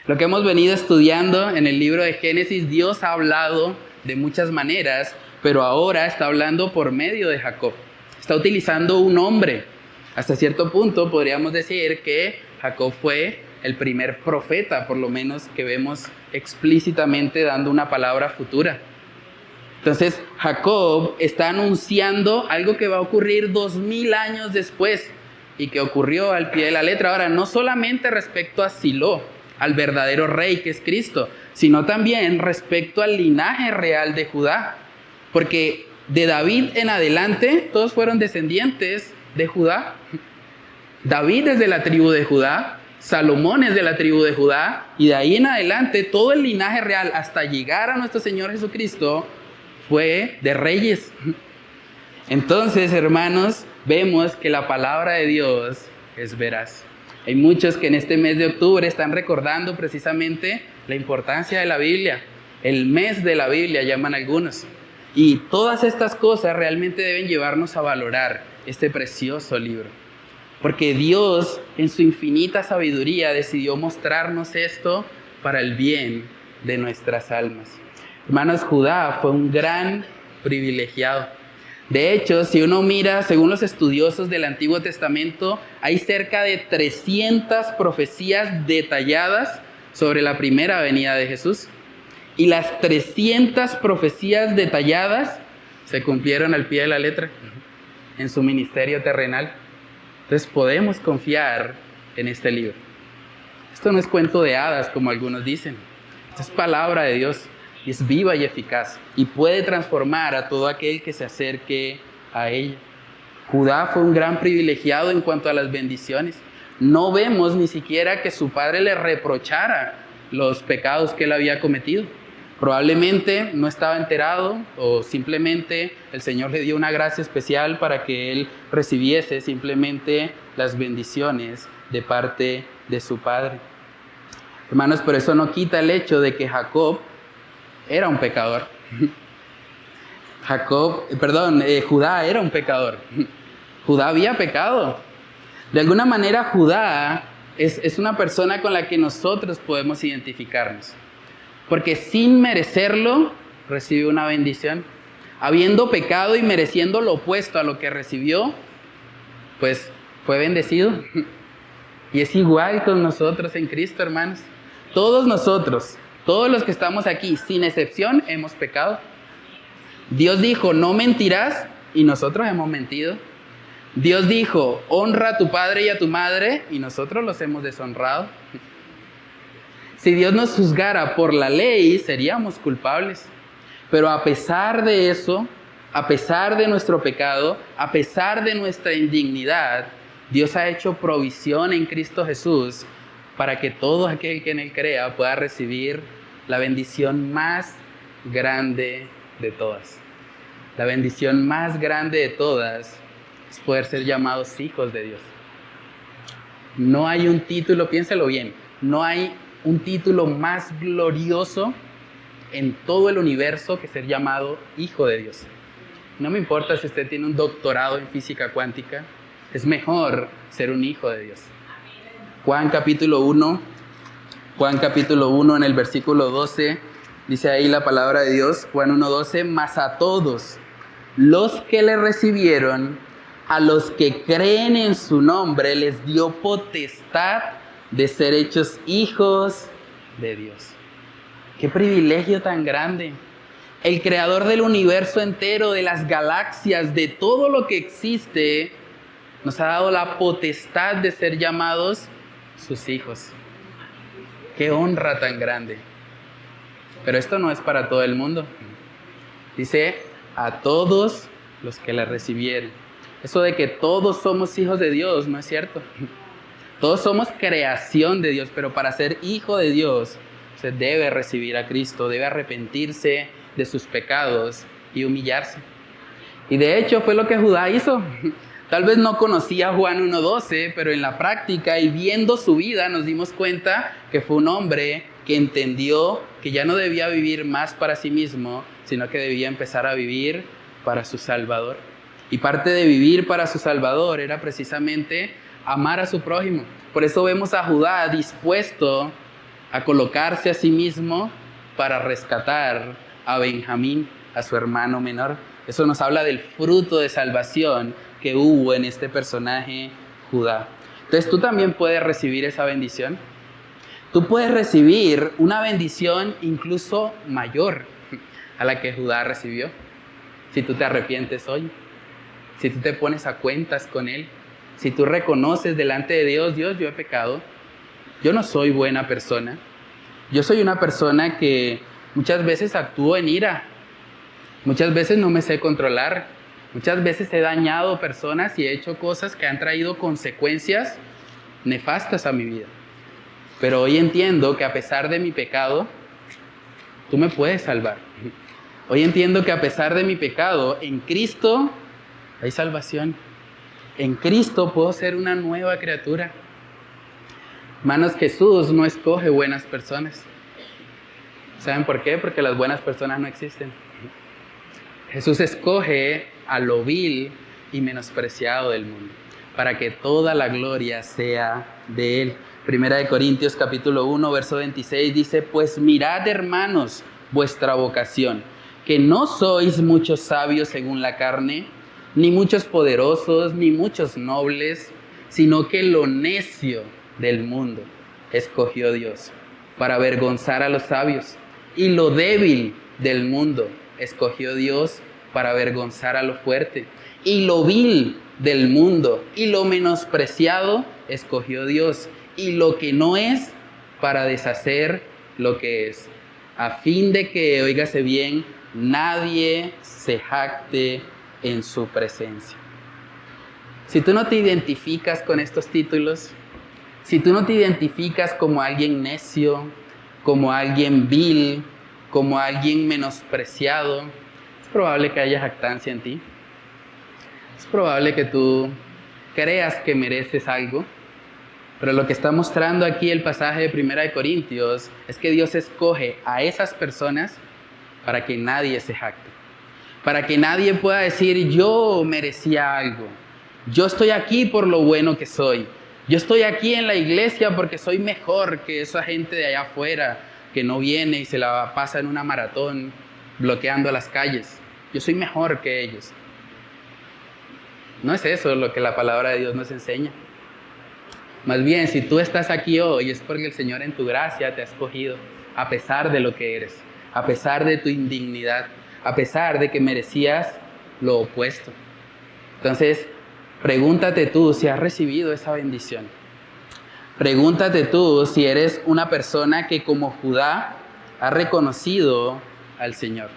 Lo que hemos venido estudiando en el libro de Génesis, Dios ha hablado de muchas maneras, pero ahora está hablando por medio de Jacob. Está utilizando un hombre. Hasta cierto punto podríamos decir que Jacob fue el primer profeta, por lo menos que vemos explícitamente dando una palabra futura. Entonces, Jacob está anunciando algo que va a ocurrir 2000 años después y que ocurrió al pie de la letra. Ahora, no solamente respecto a Silo, al verdadero rey que es Cristo, sino también respecto al linaje real de Judá. Porque de David en adelante, todos fueron descendientes de Judá. David es de la tribu de Judá, Salomón es de la tribu de Judá, y de ahí en adelante todo el linaje real hasta llegar a nuestro Señor Jesucristo fue de reyes. Entonces, hermanos, vemos que la palabra de Dios es veraz. Hay muchos que en este mes de octubre están recordando precisamente la importancia de la Biblia. El mes de la Biblia llaman algunos. Y todas estas cosas realmente deben llevarnos a valorar este precioso libro. Porque Dios, en su infinita sabiduría, decidió mostrarnos esto para el bien de nuestras almas. Hermanos, Judá fue un gran privilegiado. De hecho, si uno mira, según los estudiosos del Antiguo Testamento, hay cerca de 300 profecías detalladas sobre la primera venida de Jesús. Y las 300 profecías detalladas se cumplieron al pie de la letra en su ministerio terrenal. Entonces podemos confiar en este libro. Esto no es cuento de hadas, como algunos dicen. Esto es palabra de Dios. Y es viva y eficaz, y puede transformar a todo aquel que se acerque a ella. Judá fue un gran privilegiado en cuanto a las bendiciones. No vemos ni siquiera que su padre le reprochara los pecados que él había cometido. Probablemente no estaba enterado, o simplemente el Señor le dio una gracia especial para que él recibiese simplemente las bendiciones de parte de su padre. Hermanos, pero eso no quita el hecho de que Jacob era un pecador. Judá era un pecador. Judá había pecado. De alguna manera, Judá es una persona con la que nosotros podemos identificarnos. Porque sin merecerlo, recibe una bendición. Habiendo pecado y mereciendo lo opuesto a lo que recibió, pues fue bendecido. Y es igual con nosotros en Cristo, hermanos. Todos nosotros, todos los que estamos aquí, sin excepción, hemos pecado. Dios dijo, no mentirás, y nosotros hemos mentido. Dios dijo, honra a tu padre y a tu madre, y nosotros los hemos deshonrado. Si Dios nos juzgara por la ley, seríamos culpables. Pero a pesar de eso, a pesar de nuestro pecado, a pesar de nuestra indignidad, Dios ha hecho provisión en Cristo Jesús para que todo aquel que en Él crea pueda recibir la bendición más grande de todas. La bendición más grande de todas es poder ser llamados hijos de Dios. No hay un título, piénselo bien, no hay un título más glorioso en todo el universo que ser llamado hijo de Dios. No me importa si usted tiene un doctorado en física cuántica, es mejor ser un hijo de Dios. Juan capítulo 1 en el versículo 12, dice ahí la palabra de Dios, Juan 1:12, mas a todos los que le recibieron, a los que creen en su nombre, les dio potestad de ser hechos hijos de Dios. ¡Qué privilegio tan grande! El creador del universo entero, de las galaxias, de todo lo que existe, nos ha dado la potestad de ser llamados sus hijos. ¡Qué honra tan grande! Pero esto no es para todo el mundo. Dice, a todos los que le recibieron. Eso de que todos somos hijos de Dios, no es cierto. Todos somos creación de Dios, pero para ser hijo de Dios, se debe recibir a Cristo, debe arrepentirse de sus pecados y humillarse. Y de hecho fue lo que Judá hizo. Tal vez no conocía Juan 1:12, pero en la práctica y viendo su vida nos dimos cuenta que fue un hombre que entendió que ya no debía vivir más para sí mismo, sino que debía empezar a vivir para su Salvador. Y parte de vivir para su Salvador era precisamente amar a su prójimo. Por eso vemos a Judá dispuesto a colocarse a sí mismo para rescatar a Benjamín, a su hermano menor. Eso nos habla del fruto de salvación que hubo en este personaje Judá. Entonces tú también puedes recibir esa bendición. Tú puedes recibir una bendición incluso mayor a la que Judá recibió. Si tú te arrepientes hoy, si tú te pones a cuentas con Él, si tú reconoces delante de Dios, Dios, yo he pecado, yo no soy buena persona, yo soy una persona que muchas veces actúo en ira, muchas veces no me sé controlar, muchas veces he dañado personas y he hecho cosas que han traído consecuencias nefastas a mi vida. Pero hoy entiendo que a pesar de mi pecado, tú me puedes salvar. Hoy entiendo que a pesar de mi pecado, en Cristo hay salvación. En Cristo puedo ser una nueva criatura. Hermanos, Jesús no escoge buenas personas. ¿Saben por qué? Porque las buenas personas no existen. Jesús escoge a lo vil y menospreciado del mundo, para que toda la gloria sea de Él. Primera de Corintios capítulo 1, verso 26 dice: pues mirad, hermanos, vuestra vocación, que no sois muchos sabios según la carne, ni muchos poderosos, ni muchos nobles, sino que lo necio del mundo escogió Dios para avergonzar a los sabios, y lo débil del mundo escogió Dios para avergonzar a lo fuerte, y lo vil del mundo y lo menospreciado escogió Dios, y lo que no es, para deshacer lo que es, a fin de que, óigase bien, nadie se jacte en su presencia. Si tú no te identificas con estos títulos, si tú no te identificas como alguien necio, como alguien vil, como alguien menospreciado, es probable que haya jactancia en ti. Es probable que tú creas que mereces algo, pero lo que está mostrando aquí el pasaje de Primera de Corintios es que Dios escoge a esas personas para que nadie se jacte, para que nadie pueda decir: yo merecía algo, yo estoy aquí por lo bueno que soy, yo estoy aquí en la iglesia porque soy mejor que esa gente de allá afuera que no viene y se la pasa en una maratón bloqueando las calles. Yo soy mejor que ellos. No es eso lo que la palabra de Dios nos enseña. Más bien, si tú estás aquí hoy, es porque el Señor en tu gracia te ha escogido, a pesar de lo que eres, a pesar de tu indignidad, a pesar de que merecías lo opuesto. Entonces, pregúntate tú si has recibido esa bendición. Pregúntate tú si eres una persona que, como Judá, ha reconocido al Señor.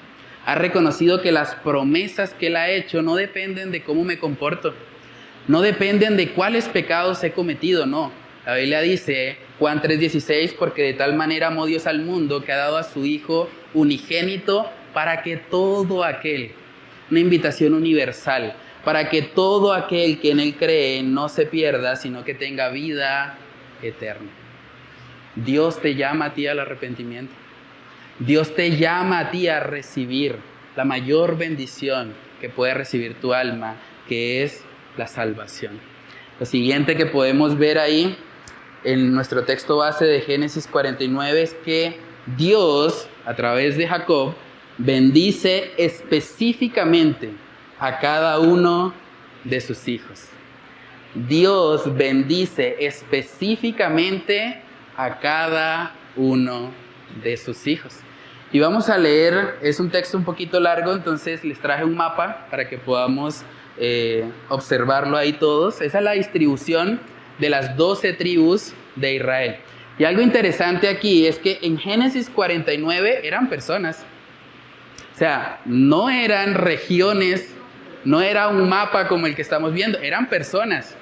Ha reconocido que las promesas que Él ha hecho no dependen de cómo me comporto, no dependen de cuáles pecados he cometido, no. La Biblia dice, Juan 3:16, porque de tal manera amó Dios al mundo que ha dado a su Hijo unigénito para que todo aquel, una invitación universal, para que todo aquel que en Él cree no se pierda, sino que tenga vida eterna. Dios te llama a ti al arrepentimiento. Dios te llama a ti a recibir la mayor bendición que puede recibir tu alma, que es la salvación. Lo siguiente que podemos ver ahí en nuestro texto base de Génesis 49 es que Dios, a través de Jacob, bendice específicamente a cada uno de sus hijos. Dios bendice específicamente a cada uno de sus hijos. Y vamos a leer, es un texto un poquito largo, entonces les traje un mapa para que podamos observarlo ahí todos. Esa es la distribución de las 12 tribus de Israel. Y algo interesante aquí es que en Génesis 49 eran personas. O sea, no eran regiones, no era un mapa como el que estamos viendo, eran personas.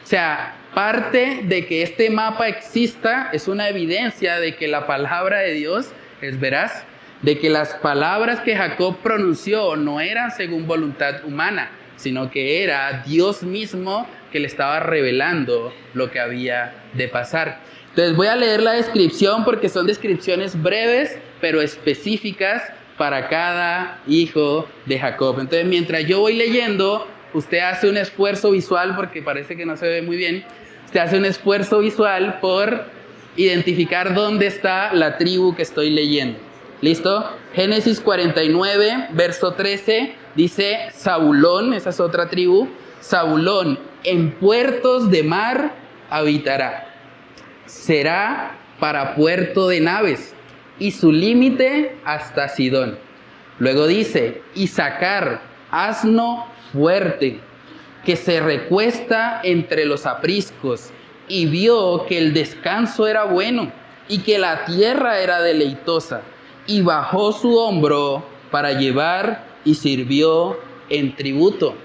O sea, parte de que este mapa exista es una evidencia de que la palabra de Dios es veraz, de que las palabras que Jacob pronunció no eran según voluntad humana, sino que era Dios mismo que le estaba revelando lo que había de pasar. Entonces voy a leer la descripción porque son descripciones breves pero específicas para cada hijo de Jacob. Entonces mientras yo voy leyendo, usted hace un esfuerzo visual, porque parece que no se ve muy bien, usted hace un esfuerzo visual por identificar dónde está la tribu que estoy leyendo. ¿Listo? Génesis 49, verso 13, dice Zabulón, esa es otra tribu, Zabulón, en puertos de mar habitará. Será para puerto de naves y su límite hasta Sidón. Luego dice, Isacar, asno fuerte, que se recuesta entre los apriscos, y vio que el descanso era bueno y que la tierra era deleitosa, y bajó su hombro para llevar y sirvió en tributo.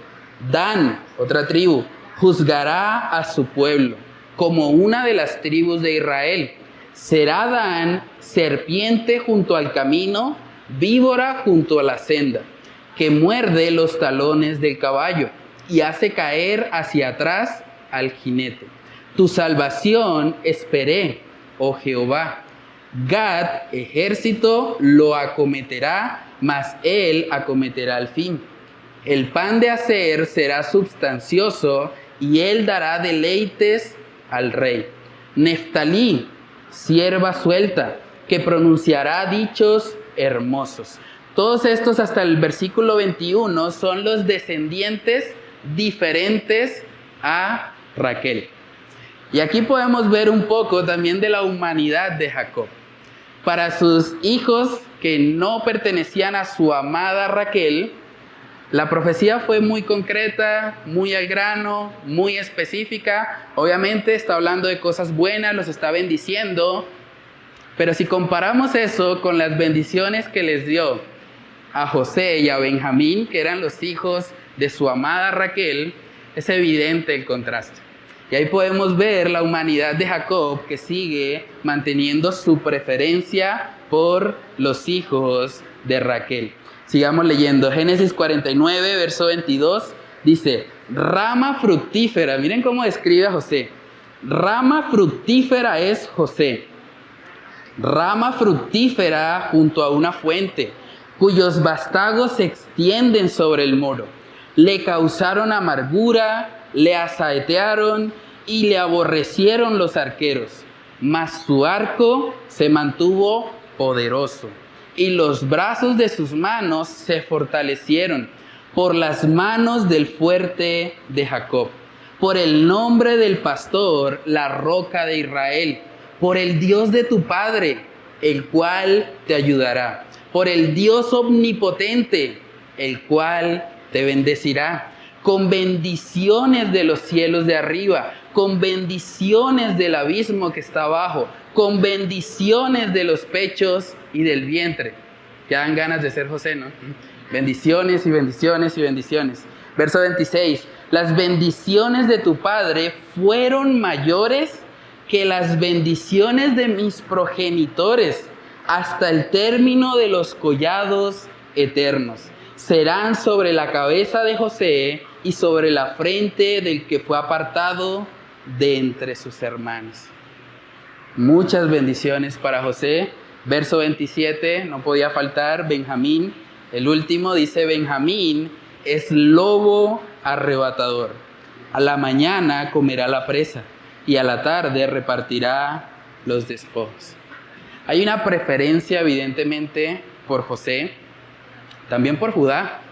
Dan, otra tribu, juzgará a su pueblo como una de las tribus de Israel. Será Dan serpiente junto al camino, víbora junto a la senda, que muerde los talones del caballo y hace caer hacia atrás al jinete. Tu salvación esperé, oh Jehová. Gad, ejército, lo acometerá, mas él acometerá al fin. El pan de Aser será substancioso y él dará deleites al rey. Neftalí, sierva suelta, que pronunciará dichos hermosos. Todos estos hasta el versículo 21 son los descendientes diferentes a Raquel. Y aquí podemos ver un poco también de la humanidad de Jacob. Para sus hijos que no pertenecían a su amada Raquel, la profecía fue muy concreta, muy al grano, muy específica. Obviamente está hablando de cosas buenas, los está bendiciendo. Pero si comparamos eso con las bendiciones que les dio a José y a Benjamín, que eran los hijos de su amada Raquel, es evidente el contraste. Y ahí podemos ver la humanidad de Jacob, que sigue manteniendo su preferencia por los hijos de Raquel. Sigamos leyendo. Génesis 49, verso 22, dice, rama fructífera. Miren cómo describe a José. Rama fructífera es José. Rama fructífera junto a una fuente, cuyos vástagos se extienden sobre el muro. Le causaron amargura, le asaetearon y le aborrecieron los arqueros, mas su arco se mantuvo poderoso y los brazos de sus manos se fortalecieron por las manos del fuerte de Jacob, por el nombre del pastor, la roca de Israel, por el Dios de tu padre, el cual te ayudará, por el Dios omnipotente, el cual te bendecirá, con bendiciones de los cielos de arriba, con bendiciones del abismo que está abajo, con bendiciones de los pechos y del vientre. Que dan ganas de ser José, ¿no? Bendiciones y bendiciones y bendiciones. Verso 26. Las bendiciones de tu padre fueron mayores que las bendiciones de mis progenitores hasta el término de los collados eternos. Serán sobre la cabeza de José y sobre la frente del que fue apartado de entre sus hermanos. Muchas bendiciones para José. Verso 27, no podía faltar Benjamín. El último dice, Benjamín es lobo arrebatador. A la mañana comerá la presa y a la tarde repartirá los despojos. Hay una preferencia evidentemente por José, también por Judá.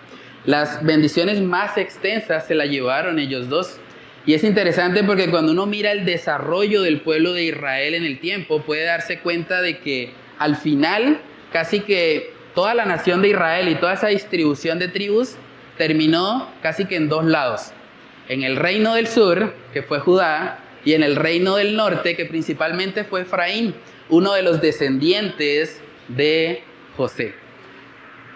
Las bendiciones más extensas se las llevaron ellos dos. Y es interesante porque cuando uno mira el desarrollo del pueblo de Israel en el tiempo, puede darse cuenta de que al final casi que toda la nación de Israel y toda esa distribución de tribus terminó casi que en dos lados. En el reino del sur, que fue Judá, y en el reino del norte, que principalmente fue Efraín, uno de los descendientes de José.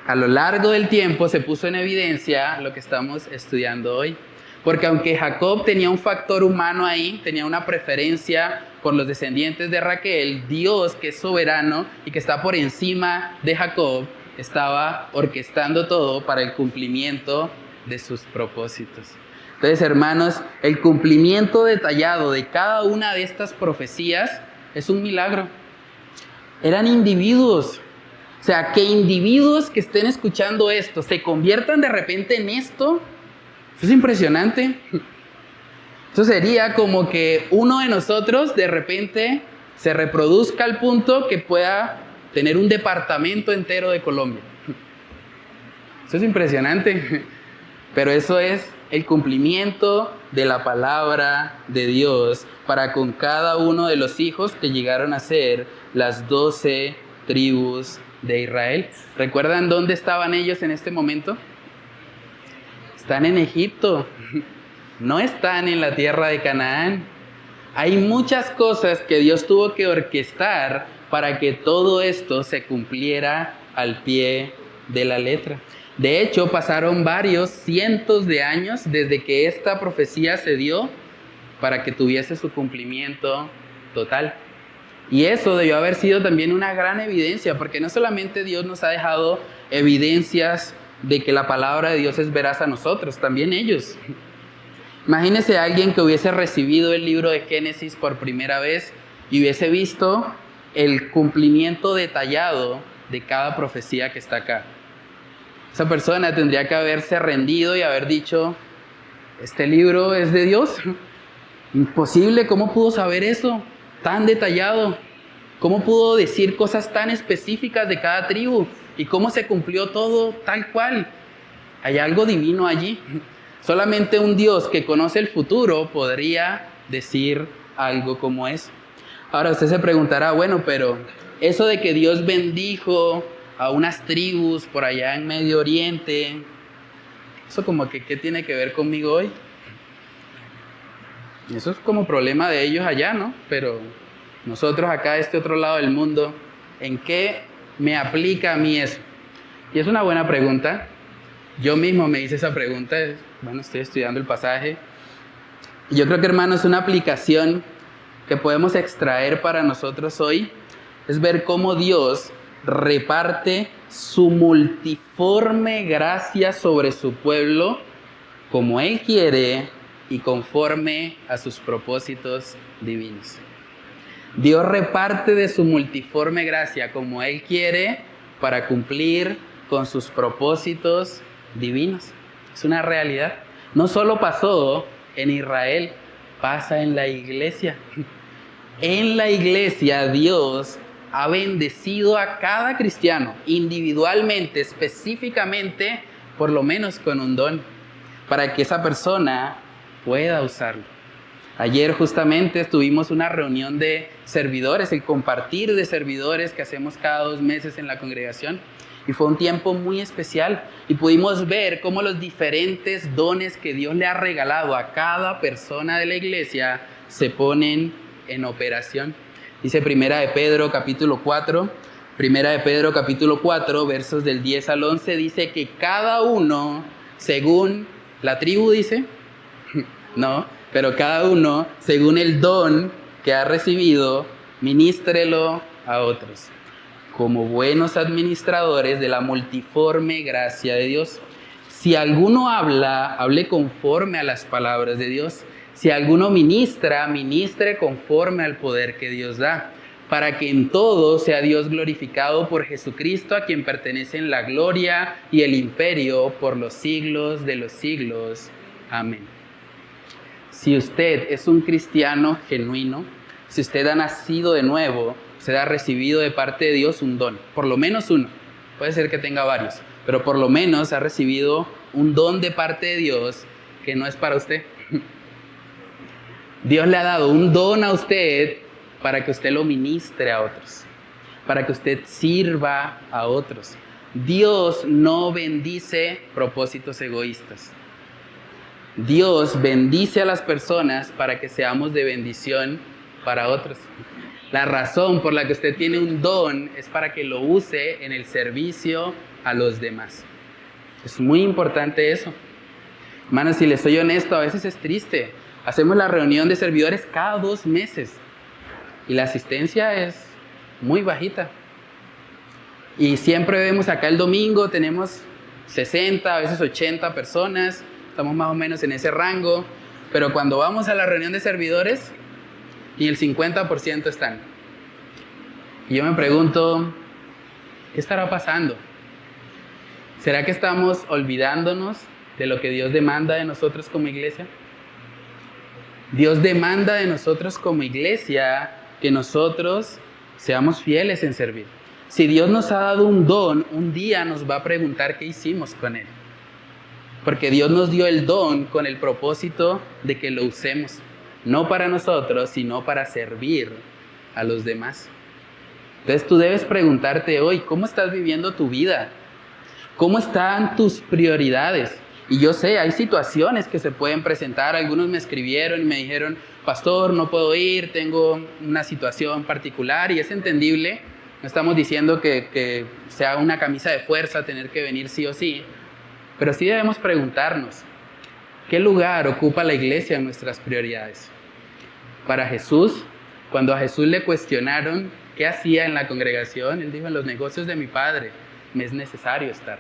A lo largo del tiempo se puso en evidencia lo que estamos estudiando hoy. Porque aunque Jacob tenía un factor humano ahí, tenía una preferencia por los descendientes de Raquel, Dios, que es soberano y que está por encima de Jacob, estaba orquestando todo para el cumplimiento de sus propósitos. Entonces, hermanos, el cumplimiento detallado de cada una de estas profecías es un milagro. Eran individuos. O sea, que individuos que estén escuchando esto se conviertan de repente en esto, eso es impresionante. Eso sería como que uno de nosotros de repente se reproduzca al punto que pueda tener un departamento entero de Colombia. Eso es impresionante. Pero eso es el cumplimiento de la palabra de Dios para con cada uno de los hijos que llegaron a ser las 12 tribus de Israel. ¿Recuerdan dónde estaban ellos en este momento? Están en Egipto, no están en la tierra de Canaán. Hay muchas cosas que Dios tuvo que orquestar para que todo esto se cumpliera al pie de la letra. De hecho, pasaron varios cientos de años desde que esta profecía se dio para que tuviese su cumplimiento total. Y eso debió haber sido también una gran evidencia, porque no solamente Dios nos ha dejado evidencias de que la palabra de Dios es veraz a nosotros, también ellos. Imagínese a alguien que hubiese recibido el libro de Génesis por primera vez y hubiese visto el cumplimiento detallado de cada profecía que está acá. Esa persona tendría que haberse rendido y haber dicho, ¿este libro es de Dios? Imposible, ¿cómo pudo saber eso tan detallado? ¿Cómo pudo decir cosas tan específicas de cada tribu? ¿Y cómo se cumplió todo tal cual? Hay algo divino allí. Solamente un Dios que conoce el futuro podría decir algo como eso. Ahora usted se preguntará, bueno, pero eso de que Dios bendijo a unas tribus por allá en Medio Oriente, eso como que ¿qué tiene que ver conmigo hoy? Eso es como problema de ellos allá, ¿no? Pero nosotros acá, este otro lado del mundo, ¿en qué me aplica a mí eso? Y es una buena pregunta. Yo mismo me hice esa pregunta. Bueno, estoy estudiando el pasaje. Y yo creo que, hermanos, una aplicación que podemos extraer para nosotros hoy es ver cómo Dios reparte su multiforme gracia sobre su pueblo como Él quiere y conforme a sus propósitos divinos. Dios reparte de su multiforme gracia como Él quiere para cumplir con sus propósitos divinos. Es una realidad. No solo pasó en Israel, pasa en la iglesia. En la iglesia Dios ha bendecido a cada cristiano individualmente, específicamente, por lo menos con un don, para que esa persona pueda usarlo. Ayer justamente tuvimos una reunión de servidores, el compartir de servidores que hacemos cada 2 meses en la congregación. Y fue un tiempo muy especial y pudimos ver cómo los diferentes dones que Dios le ha regalado a cada persona de la iglesia se ponen en operación. Dice Primera de Pedro capítulo 4, versos del 10 al 11, dice que cada uno, según la tribu, dice, no, pero cada uno, según el don que ha recibido, ministrelo a otros, como buenos administradores de la multiforme gracia de Dios. Si alguno habla, hable conforme a las palabras de Dios. Si alguno ministra, ministre conforme al poder que Dios da, para que en todo sea Dios glorificado por Jesucristo, a quien pertenecen la gloria y el imperio por los siglos de los siglos. Amén. Si usted es un cristiano genuino, si usted ha nacido de nuevo, usted ha recibido de parte de Dios un don, por lo menos uno. Puede ser que tenga varios, pero por lo menos ha recibido un don de parte de Dios que no es para usted. Dios le ha dado un don a usted para que usted lo ministre a otros, para que usted sirva a otros. Dios no bendice propósitos egoístas. Dios bendice a las personas para que seamos de bendición para otros. La razón por la que usted tiene un don es para que lo use en el servicio a los demás. Es muy importante eso. Hermanos, si les soy honesto, a veces es triste. Hacemos la reunión de servidores cada 2 meses y la asistencia es muy bajita. Y siempre vemos acá el domingo, tenemos 60, a veces 80 personas, estamos más o menos en ese rango, pero cuando vamos a la reunión de servidores, y el 50% están. Y yo me pregunto, ¿qué estará pasando? ¿Será que estamos olvidándonos de lo que Dios demanda de nosotros como iglesia? Dios demanda de nosotros como iglesia que nosotros seamos fieles en servir. Si Dios nos ha dado un don, un día nos va a preguntar qué hicimos con él. Porque Dios nos dio el don con el propósito de que lo usemos, no para nosotros, sino para servir a los demás. Entonces tú debes preguntarte hoy, ¿cómo estás viviendo tu vida? ¿Cómo están tus prioridades? Y yo sé, hay situaciones que se pueden presentar. Algunos me escribieron y me dijeron, pastor, no puedo ir, tengo una situación particular, y es entendible. No estamos diciendo que sea una camisa de fuerza tener que venir sí o sí, pero sí debemos preguntarnos, ¿qué lugar ocupa la iglesia en nuestras prioridades? Para Jesús, cuando a Jesús le cuestionaron qué hacía en la congregación, él dijo, en los negocios de mi Padre me es necesario estar.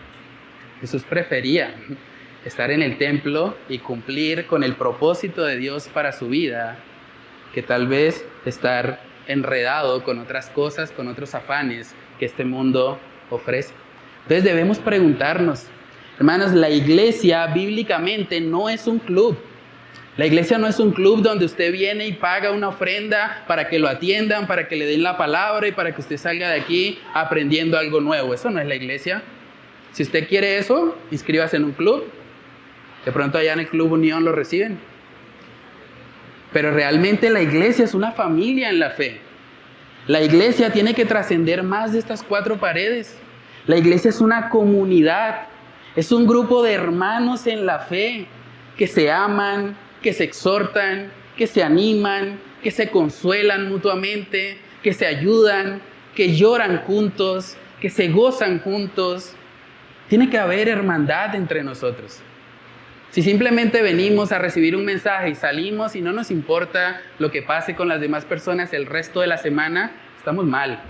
Jesús prefería estar en el templo y cumplir con el propósito de Dios para su vida, que tal vez estar enredado con otras cosas, con otros afanes que este mundo ofrece. Entonces debemos preguntarnos, hermanos, la iglesia bíblicamente no es un club. La iglesia no es un club donde usted viene y paga una ofrenda para que lo atiendan, para que le den la palabra y para que usted salga de aquí aprendiendo algo nuevo. Eso no es la iglesia. Si usted quiere eso, inscríbase en un club. De pronto allá en el Club Unión lo reciben. Pero realmente la iglesia es una familia en la fe. La iglesia tiene que trascender más de estas 4 paredes. La iglesia es una comunidad. Es un grupo de hermanos en la fe que se aman, que se exhortan, que se animan, que se consuelan mutuamente, que se ayudan, que lloran juntos, que se gozan juntos. Tiene que haber hermandad entre nosotros. Si simplemente venimos a recibir un mensaje y salimos y no nos importa lo que pase con las demás personas el resto de la semana, estamos mal.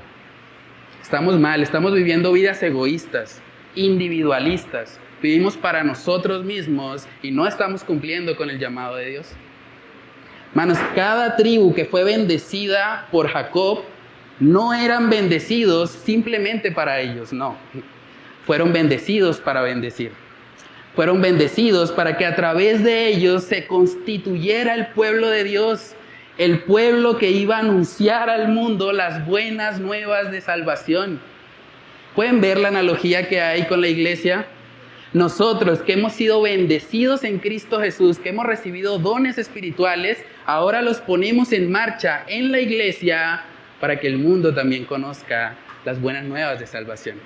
Estamos mal, estamos viviendo vidas egoístas, individualistas. Vivimos para nosotros mismos y no estamos cumpliendo con el llamado de Dios. Hermanos, cada tribu que fue bendecida por Jacob no eran bendecidos simplemente para ellos, no. Fueron bendecidos para bendecir. Fueron bendecidos para que a través de ellos se constituyera el pueblo de Dios, el pueblo que iba a anunciar al mundo las buenas nuevas de salvación. ¿Pueden ver la analogía que hay con la iglesia? Nosotros que hemos sido bendecidos en Cristo Jesús, que hemos recibido dones espirituales, ahora los ponemos en marcha en la iglesia para que el mundo también conozca las buenas nuevas de salvación.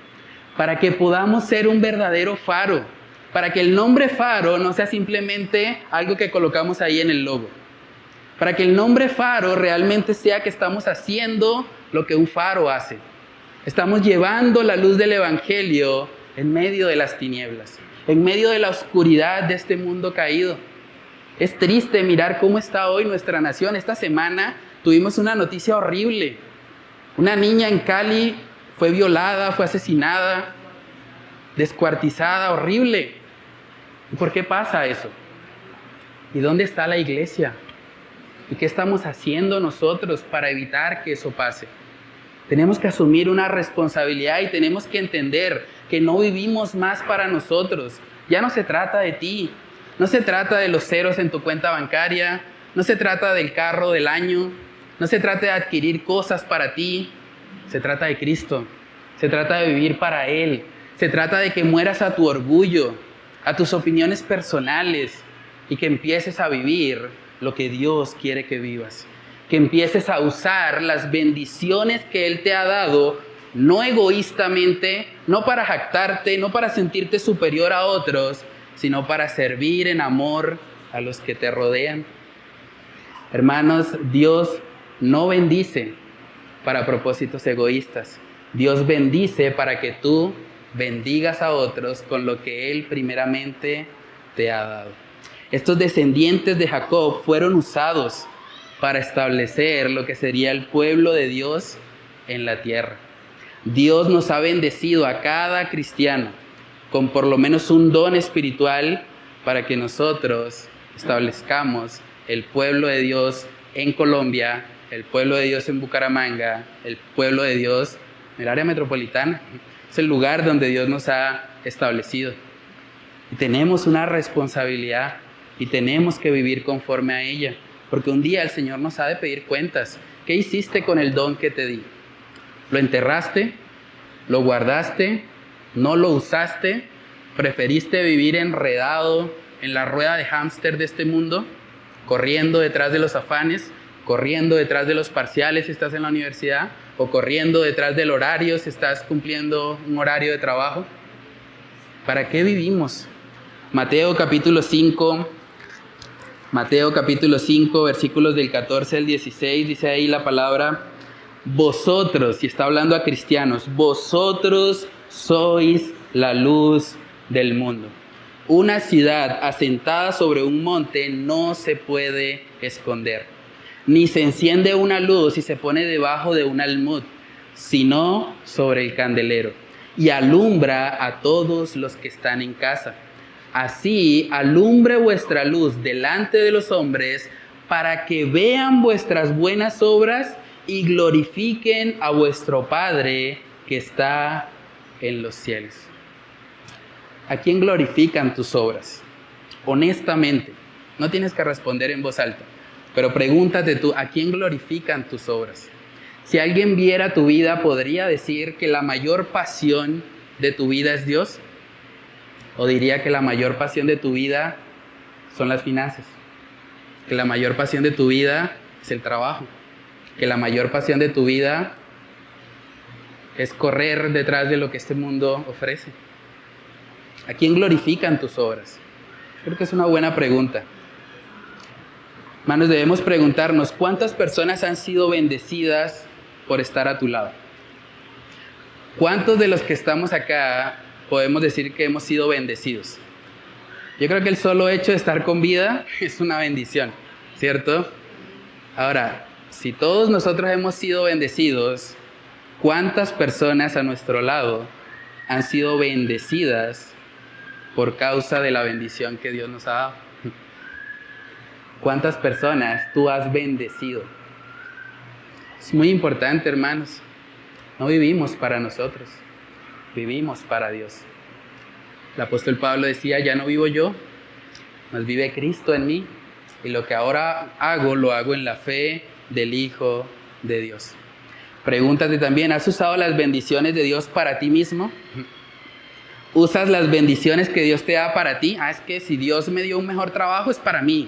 Para que podamos ser un verdadero faro. Para que el nombre faro no sea simplemente algo que colocamos ahí en el logo. Para que el nombre faro realmente sea que estamos haciendo lo que un faro hace. Estamos llevando la luz del evangelio en medio de las tinieblas, en medio de la oscuridad de este mundo caído. Es triste mirar cómo está hoy nuestra nación. Esta semana tuvimos una noticia horrible. Una niña en Cali fue violada, fue asesinada, descuartizada, horrible. ¿Y por qué pasa eso? ¿Y dónde está la iglesia? ¿Y qué estamos haciendo nosotros para evitar que eso pase? Tenemos que asumir una responsabilidad y tenemos que entender que no vivimos más para nosotros. Ya no se trata de ti, no se trata de los ceros en tu cuenta bancaria, no se trata del carro del año, no se trata de adquirir cosas para ti, se trata de Cristo, se trata de vivir para Él, se trata de que mueras a tu orgullo, a tus opiniones personales y que empieces a vivir lo que Dios quiere que vivas. Que empieces a usar las bendiciones que Él te ha dado, no egoístamente, no para jactarte, no para sentirte superior a otros, sino para servir en amor a los que te rodean. Hermanos, Dios no bendice para propósitos egoístas. Dios bendice para que tú bendigas a otros con lo que Él primeramente te ha dado. Estos descendientes de Jacob fueron usados para establecer lo que sería el pueblo de Dios en la tierra. Dios nos ha bendecido a cada cristiano con por lo menos un don espiritual para que nosotros establezcamos el pueblo de Dios en Colombia, el pueblo de Dios en Bucaramanga, el pueblo de Dios en el área metropolitana. Es el lugar donde Dios nos ha establecido. Y tenemos una responsabilidad y tenemos que vivir conforme a ella. Porque un día el Señor nos ha de pedir cuentas. ¿Qué hiciste con el don que te di? ¿Lo enterraste? ¿Lo guardaste? ¿No lo usaste ¿Preferiste vivir enredado en la rueda de hámster de este mundo, corriendo detrás de los afanes, corriendo detrás de los parciales si estás en la universidad, o corriendo detrás del horario si estás cumpliendo un horario de trabajo? ¿Para qué vivimos? Mateo capítulo 5, versículos del 14 al 16, dice ahí la palabra: vosotros, y está hablando a cristianos, vosotros sois la luz del mundo. Una ciudad asentada sobre un monte no se puede esconder, ni se enciende una luz y se pone debajo de un almud, sino sobre el candelero, y alumbra a todos los que están en casa. Así alumbre vuestra luz delante de los hombres, para que vean vuestras buenas obras y glorifiquen a vuestro Padre que está en los cielos. ¿A quién glorifican tus obras? Honestamente, no tienes que responder en voz alta, pero pregúntate tú, ¿a quién glorifican tus obras? Si alguien viera tu vida, ¿podría decir que la mayor pasión de tu vida es Dios? ¿O diría que la mayor pasión de tu vida son las finanzas? Que la mayor pasión de tu vida es el trabajo. Que la mayor pasión de tu vida es correr detrás de lo que este mundo ofrece. ¿A quién glorifican tus obras? Creo que es una buena pregunta. Hermanos, debemos preguntarnos, ¿cuántas personas han sido bendecidas por estar a tu lado? ¿Cuántos de los que estamos acá podemos decir que hemos sido bendecidos? Yo creo que el solo hecho de estar con vida es una bendición, ¿cierto? Ahora, si todos nosotros hemos sido bendecidos, ¿cuántas personas a nuestro lado han sido bendecidas por causa de la bendición que Dios nos ha dado? ¿Cuántas personas tú has bendecido? Es muy importante, hermanos. No vivimos para nosotros, vivimos para Dios. El apóstol Pablo decía, ya no vivo yo, mas vive Cristo en mí. Y lo que ahora hago, lo hago en la fe del Hijo de Dios. Pregúntate también, ¿has usado las bendiciones de Dios para ti mismo? ¿Usas las bendiciones que Dios te da para ti? Es que si Dios me dio un mejor trabajo es para mí.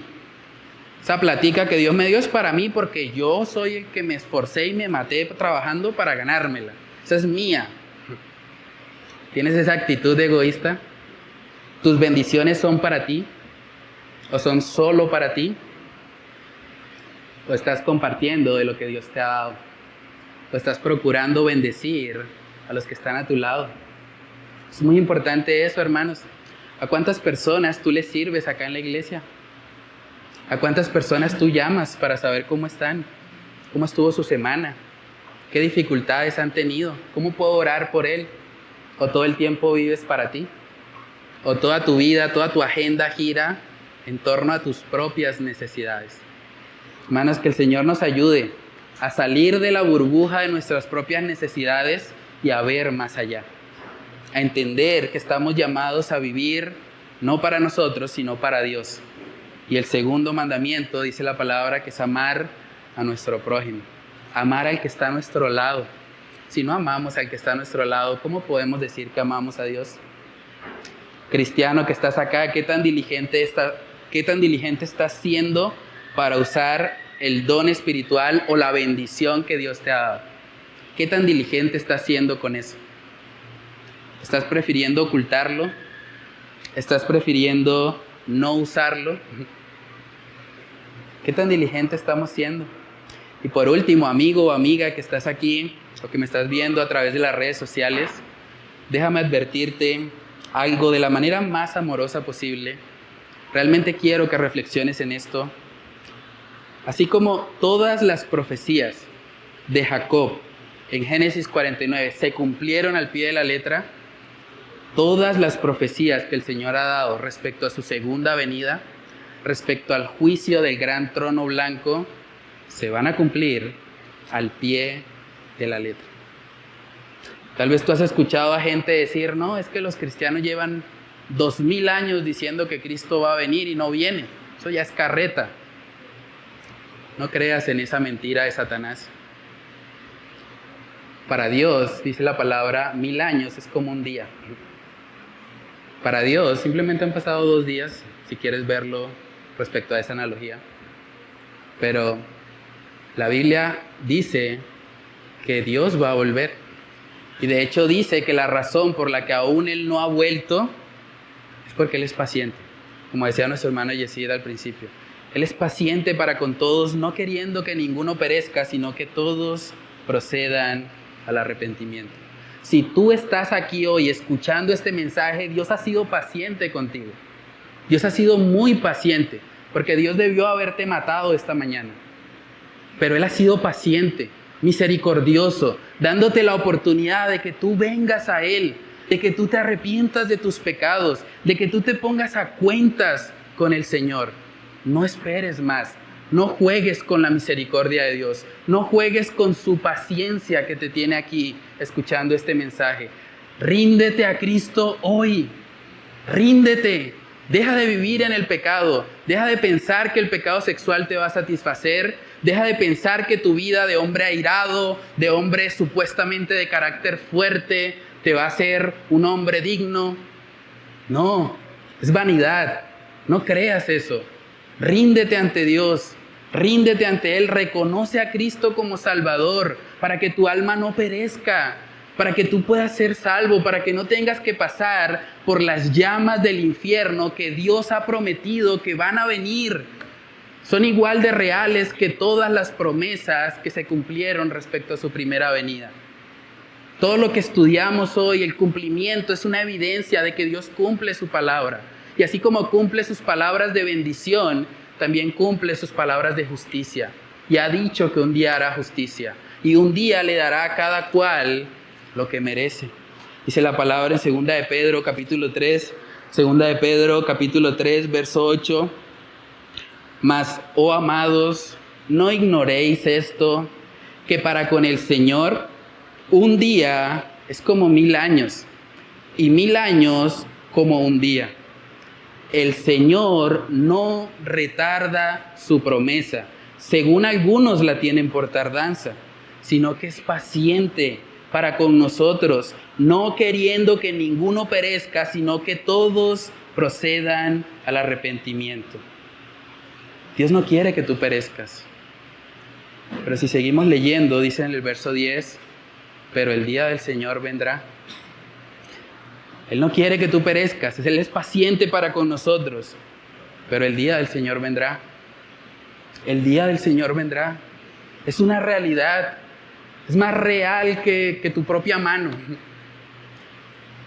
Esa plática que Dios me dio es para mí porque yo soy el que me esforcé y me maté trabajando para ganármela. Esa es mía. ¿Tienes esa actitud de egoísta? ¿Tus bendiciones son para ti? ¿O son solo para ti? ¿O estás compartiendo de lo que Dios te ha dado? ¿O estás procurando bendecir a los que están a tu lado? Es muy importante eso, hermanos. ¿A cuántas personas tú les sirves acá en la iglesia? ¿A cuántas personas tú llamas para saber cómo están? ¿Cómo estuvo su semana? ¿Qué dificultades han tenido? ¿Cómo puedo orar por él? ¿O todo el tiempo vives para ti? ¿O toda tu vida, toda tu agenda gira en torno a tus propias necesidades? Hermanos, que el Señor nos ayude a salir de la burbuja de nuestras propias necesidades y a ver más allá. A entender que estamos llamados a vivir no para nosotros, sino para Dios. Y el segundo mandamiento, dice la palabra, que es amar a nuestro prójimo. Amar al que está a nuestro lado. Si no amamos al que está a nuestro lado, ¿cómo podemos decir que amamos a Dios? Cristiano que estás acá, ¿qué tan diligente estás siendo para usar el don espiritual o la bendición que Dios te ha dado? ¿Qué tan diligente estás siendo con eso? ¿Estás prefiriendo ocultarlo? ¿Estás prefiriendo no usarlo? ¿Qué tan diligente estamos siendo? Y por último, amigo o amiga que estás aquí o que me estás viendo a través de las redes sociales, déjame advertirte algo de la manera más amorosa posible. Realmente quiero que reflexiones en esto. Así como todas las profecías de Jacob en Génesis 49 se cumplieron al pie de la letra, todas las profecías que el Señor ha dado respecto a su segunda venida, respecto al juicio del gran trono blanco, se van a cumplir al pie de la letra. Tal vez tú has escuchado a gente decir, no, es que los cristianos llevan 2000 años diciendo que Cristo va a venir y no viene. Eso ya es carreta. No creas en esa mentira de Satanás. Para Dios, dice la palabra, 1000 años es como un día. Para Dios simplemente han pasado 2 días, si quieres verlo respecto a esa analogía. Pero la Biblia dice que Dios va a volver. Y de hecho dice que la razón por la que aún Él no ha vuelto es porque Él es paciente. Como decía nuestro hermano Yesid al principio. Él es paciente para con todos, no queriendo que ninguno perezca, sino que todos procedan al arrepentimiento. Si tú estás aquí hoy escuchando este mensaje, Dios ha sido paciente contigo. Dios ha sido muy paciente, porque Dios debió haberte matado esta mañana. Pero Él ha sido paciente, misericordioso, dándote la oportunidad de que tú vengas a Él, de que tú te arrepientas de tus pecados, de que tú te pongas a cuentas con el Señor. No esperes más. No juegues con la misericordia de Dios. No juegues con su paciencia que te tiene aquí escuchando este mensaje. Ríndete a Cristo hoy. Ríndete. Deja de vivir en el pecado. Deja de pensar que el pecado sexual te va a satisfacer. Deja de pensar que tu vida de hombre airado, de hombre supuestamente de carácter fuerte, te va a hacer un hombre digno. No, es vanidad. No creas eso. Ríndete ante Dios. Ríndete ante Él, reconoce a Cristo como Salvador para que tu alma no perezca, para que tú puedas ser salvo, para que no tengas que pasar por las llamas del infierno que Dios ha prometido que van a venir. Son igual de reales que todas las promesas que se cumplieron respecto a su primera venida. Todo lo que estudiamos hoy, el cumplimiento, es una evidencia de que Dios cumple su palabra. Y así como cumple sus palabras de bendición, también cumple sus palabras de justicia. Y ha dicho que un día hará justicia. Y un día le dará a cada cual lo que merece. Dice la palabra en 2 de Pedro, capítulo 3. 2 de Pedro, capítulo 3, verso 8. Mas, oh amados, no ignoréis esto, que para con el Señor un día es como 1000 años. Y 1000 años como un día. El Señor no retarda su promesa, según algunos la tienen por tardanza, sino que es paciente para con nosotros, no queriendo que ninguno perezca, sino que todos procedan al arrepentimiento. Dios no quiere que tú perezcas. Pero si seguimos leyendo, dice en el verso 10, pero el día del Señor vendrá. Él no quiere que tú perezcas, Él es paciente para con nosotros, pero el día del Señor vendrá. El día del Señor vendrá. Es una realidad, es más real que tu propia mano.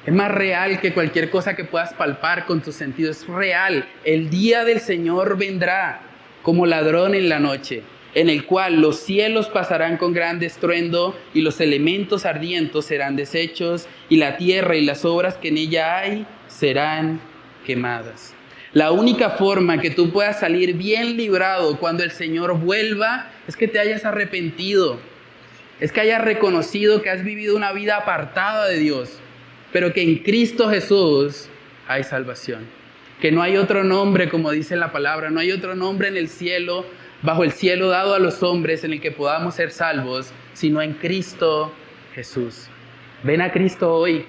Es más real que cualquier cosa que puedas palpar con tus sentidos, es real. El día del Señor vendrá como ladrón en la noche, en el cual los cielos pasarán con gran estruendo y los elementos ardientes serán deshechos y la tierra y las obras que en ella hay serán quemadas. La única forma que tú puedas salir bien librado cuando el Señor vuelva es que te hayas arrepentido, es que hayas reconocido que has vivido una vida apartada de Dios, pero que en Cristo Jesús hay salvación, que no hay otro nombre, como dice la palabra, no hay otro nombre en el cielo, bajo el cielo dado a los hombres en el que podamos ser salvos, sino en Cristo Jesús. Ven a Cristo hoy,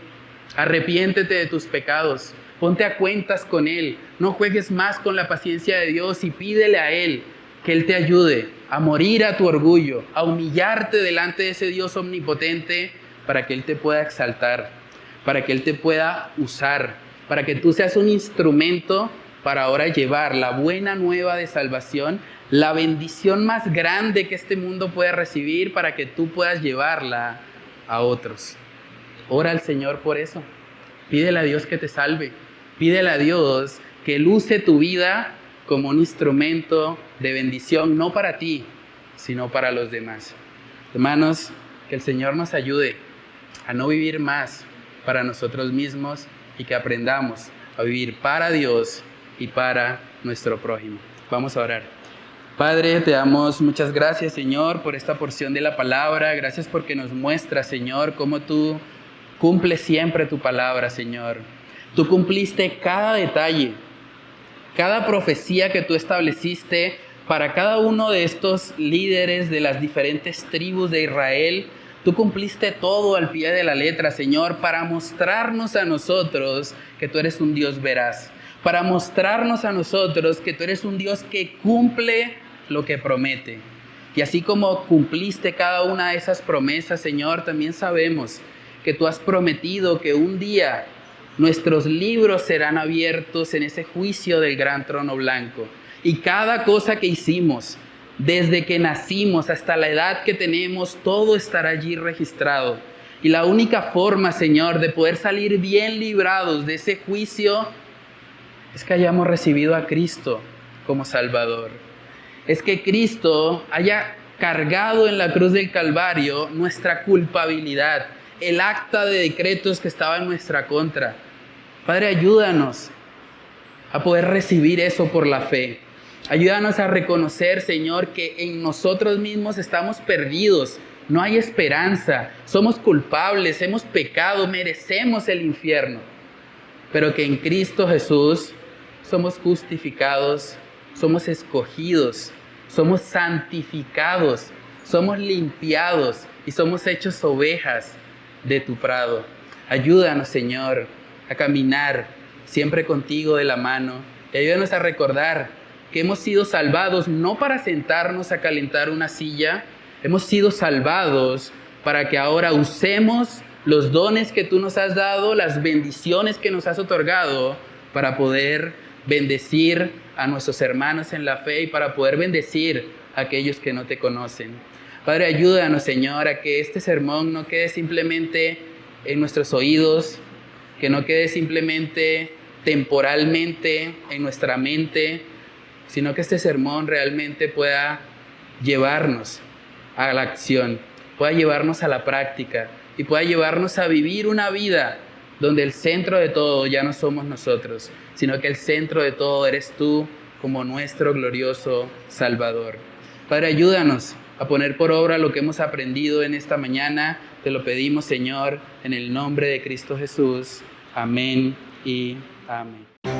arrepiéntete de tus pecados, ponte a cuentas con Él, no juegues más con la paciencia de Dios y pídele a Él que Él te ayude a morir a tu orgullo, a humillarte delante de ese Dios omnipotente para que Él te pueda exaltar, para que Él te pueda usar, para que tú seas un instrumento para ahora llevar la buena nueva de salvación, la bendición más grande que este mundo puede recibir para que tú puedas llevarla a otros. Ora al Señor por eso. Pídele a Dios que te salve. Pídele a Dios que Él use tu vida como un instrumento de bendición, no para ti, sino para los demás. Hermanos, que el Señor nos ayude a no vivir más para nosotros mismos y que aprendamos a vivir para Dios y para nuestro prójimo. Vamos a orar. Padre, te damos muchas gracias, Señor, por esta porción de la palabra. Gracias porque nos muestra, Señor, cómo tú cumples siempre tu palabra, Señor. Tú cumpliste cada detalle, cada profecía que tú estableciste para cada uno de estos líderes de las diferentes tribus de Israel. Tú cumpliste todo al pie de la letra, Señor, para mostrarnos a nosotros que tú eres un Dios veraz, para mostrarnos a nosotros que tú eres un Dios que cumple lo que promete. Y así como cumpliste cada una de esas promesas, Señor, también sabemos que tú has prometido que un día nuestros libros serán abiertos en ese juicio del gran trono blanco. Y cada cosa que hicimos, desde que nacimos hasta la edad que tenemos, todo estará allí registrado. Y la única forma, Señor, de poder salir bien librados de ese juicio es que hayamos recibido a Cristo como Salvador. Es que Cristo haya cargado en la cruz del Calvario nuestra culpabilidad, el acta de decretos que estaba en nuestra contra. Padre, ayúdanos a poder recibir eso por la fe. Ayúdanos a reconocer, Señor, que en nosotros mismos estamos perdidos. No hay esperanza. Somos culpables, hemos pecado, merecemos el infierno. Pero que en Cristo Jesús somos justificados, somos escogidos, somos santificados, somos limpiados y somos hechos ovejas de tu prado. Ayúdanos, Señor, a caminar siempre contigo de la mano. Y ayúdanos a recordar que hemos sido salvados no para sentarnos a calentar una silla, hemos sido salvados para que ahora usemos los dones que tú nos has dado, las bendiciones que nos has otorgado, para poder bendecir a nuestros hermanos en la fe y para poder bendecir a aquellos que no te conocen. Padre, ayúdanos, Señor, a que este sermón no quede simplemente en nuestros oídos, que no quede simplemente temporalmente en nuestra mente, sino que este sermón realmente pueda llevarnos a la acción, pueda llevarnos a la práctica y pueda llevarnos a vivir una vida donde el centro de todo ya no somos nosotros, sino que el centro de todo eres tú como nuestro glorioso Salvador. Padre, ayúdanos a poner por obra lo que hemos aprendido en esta mañana. Te lo pedimos, Señor, en el nombre de Cristo Jesús. Amén y amén.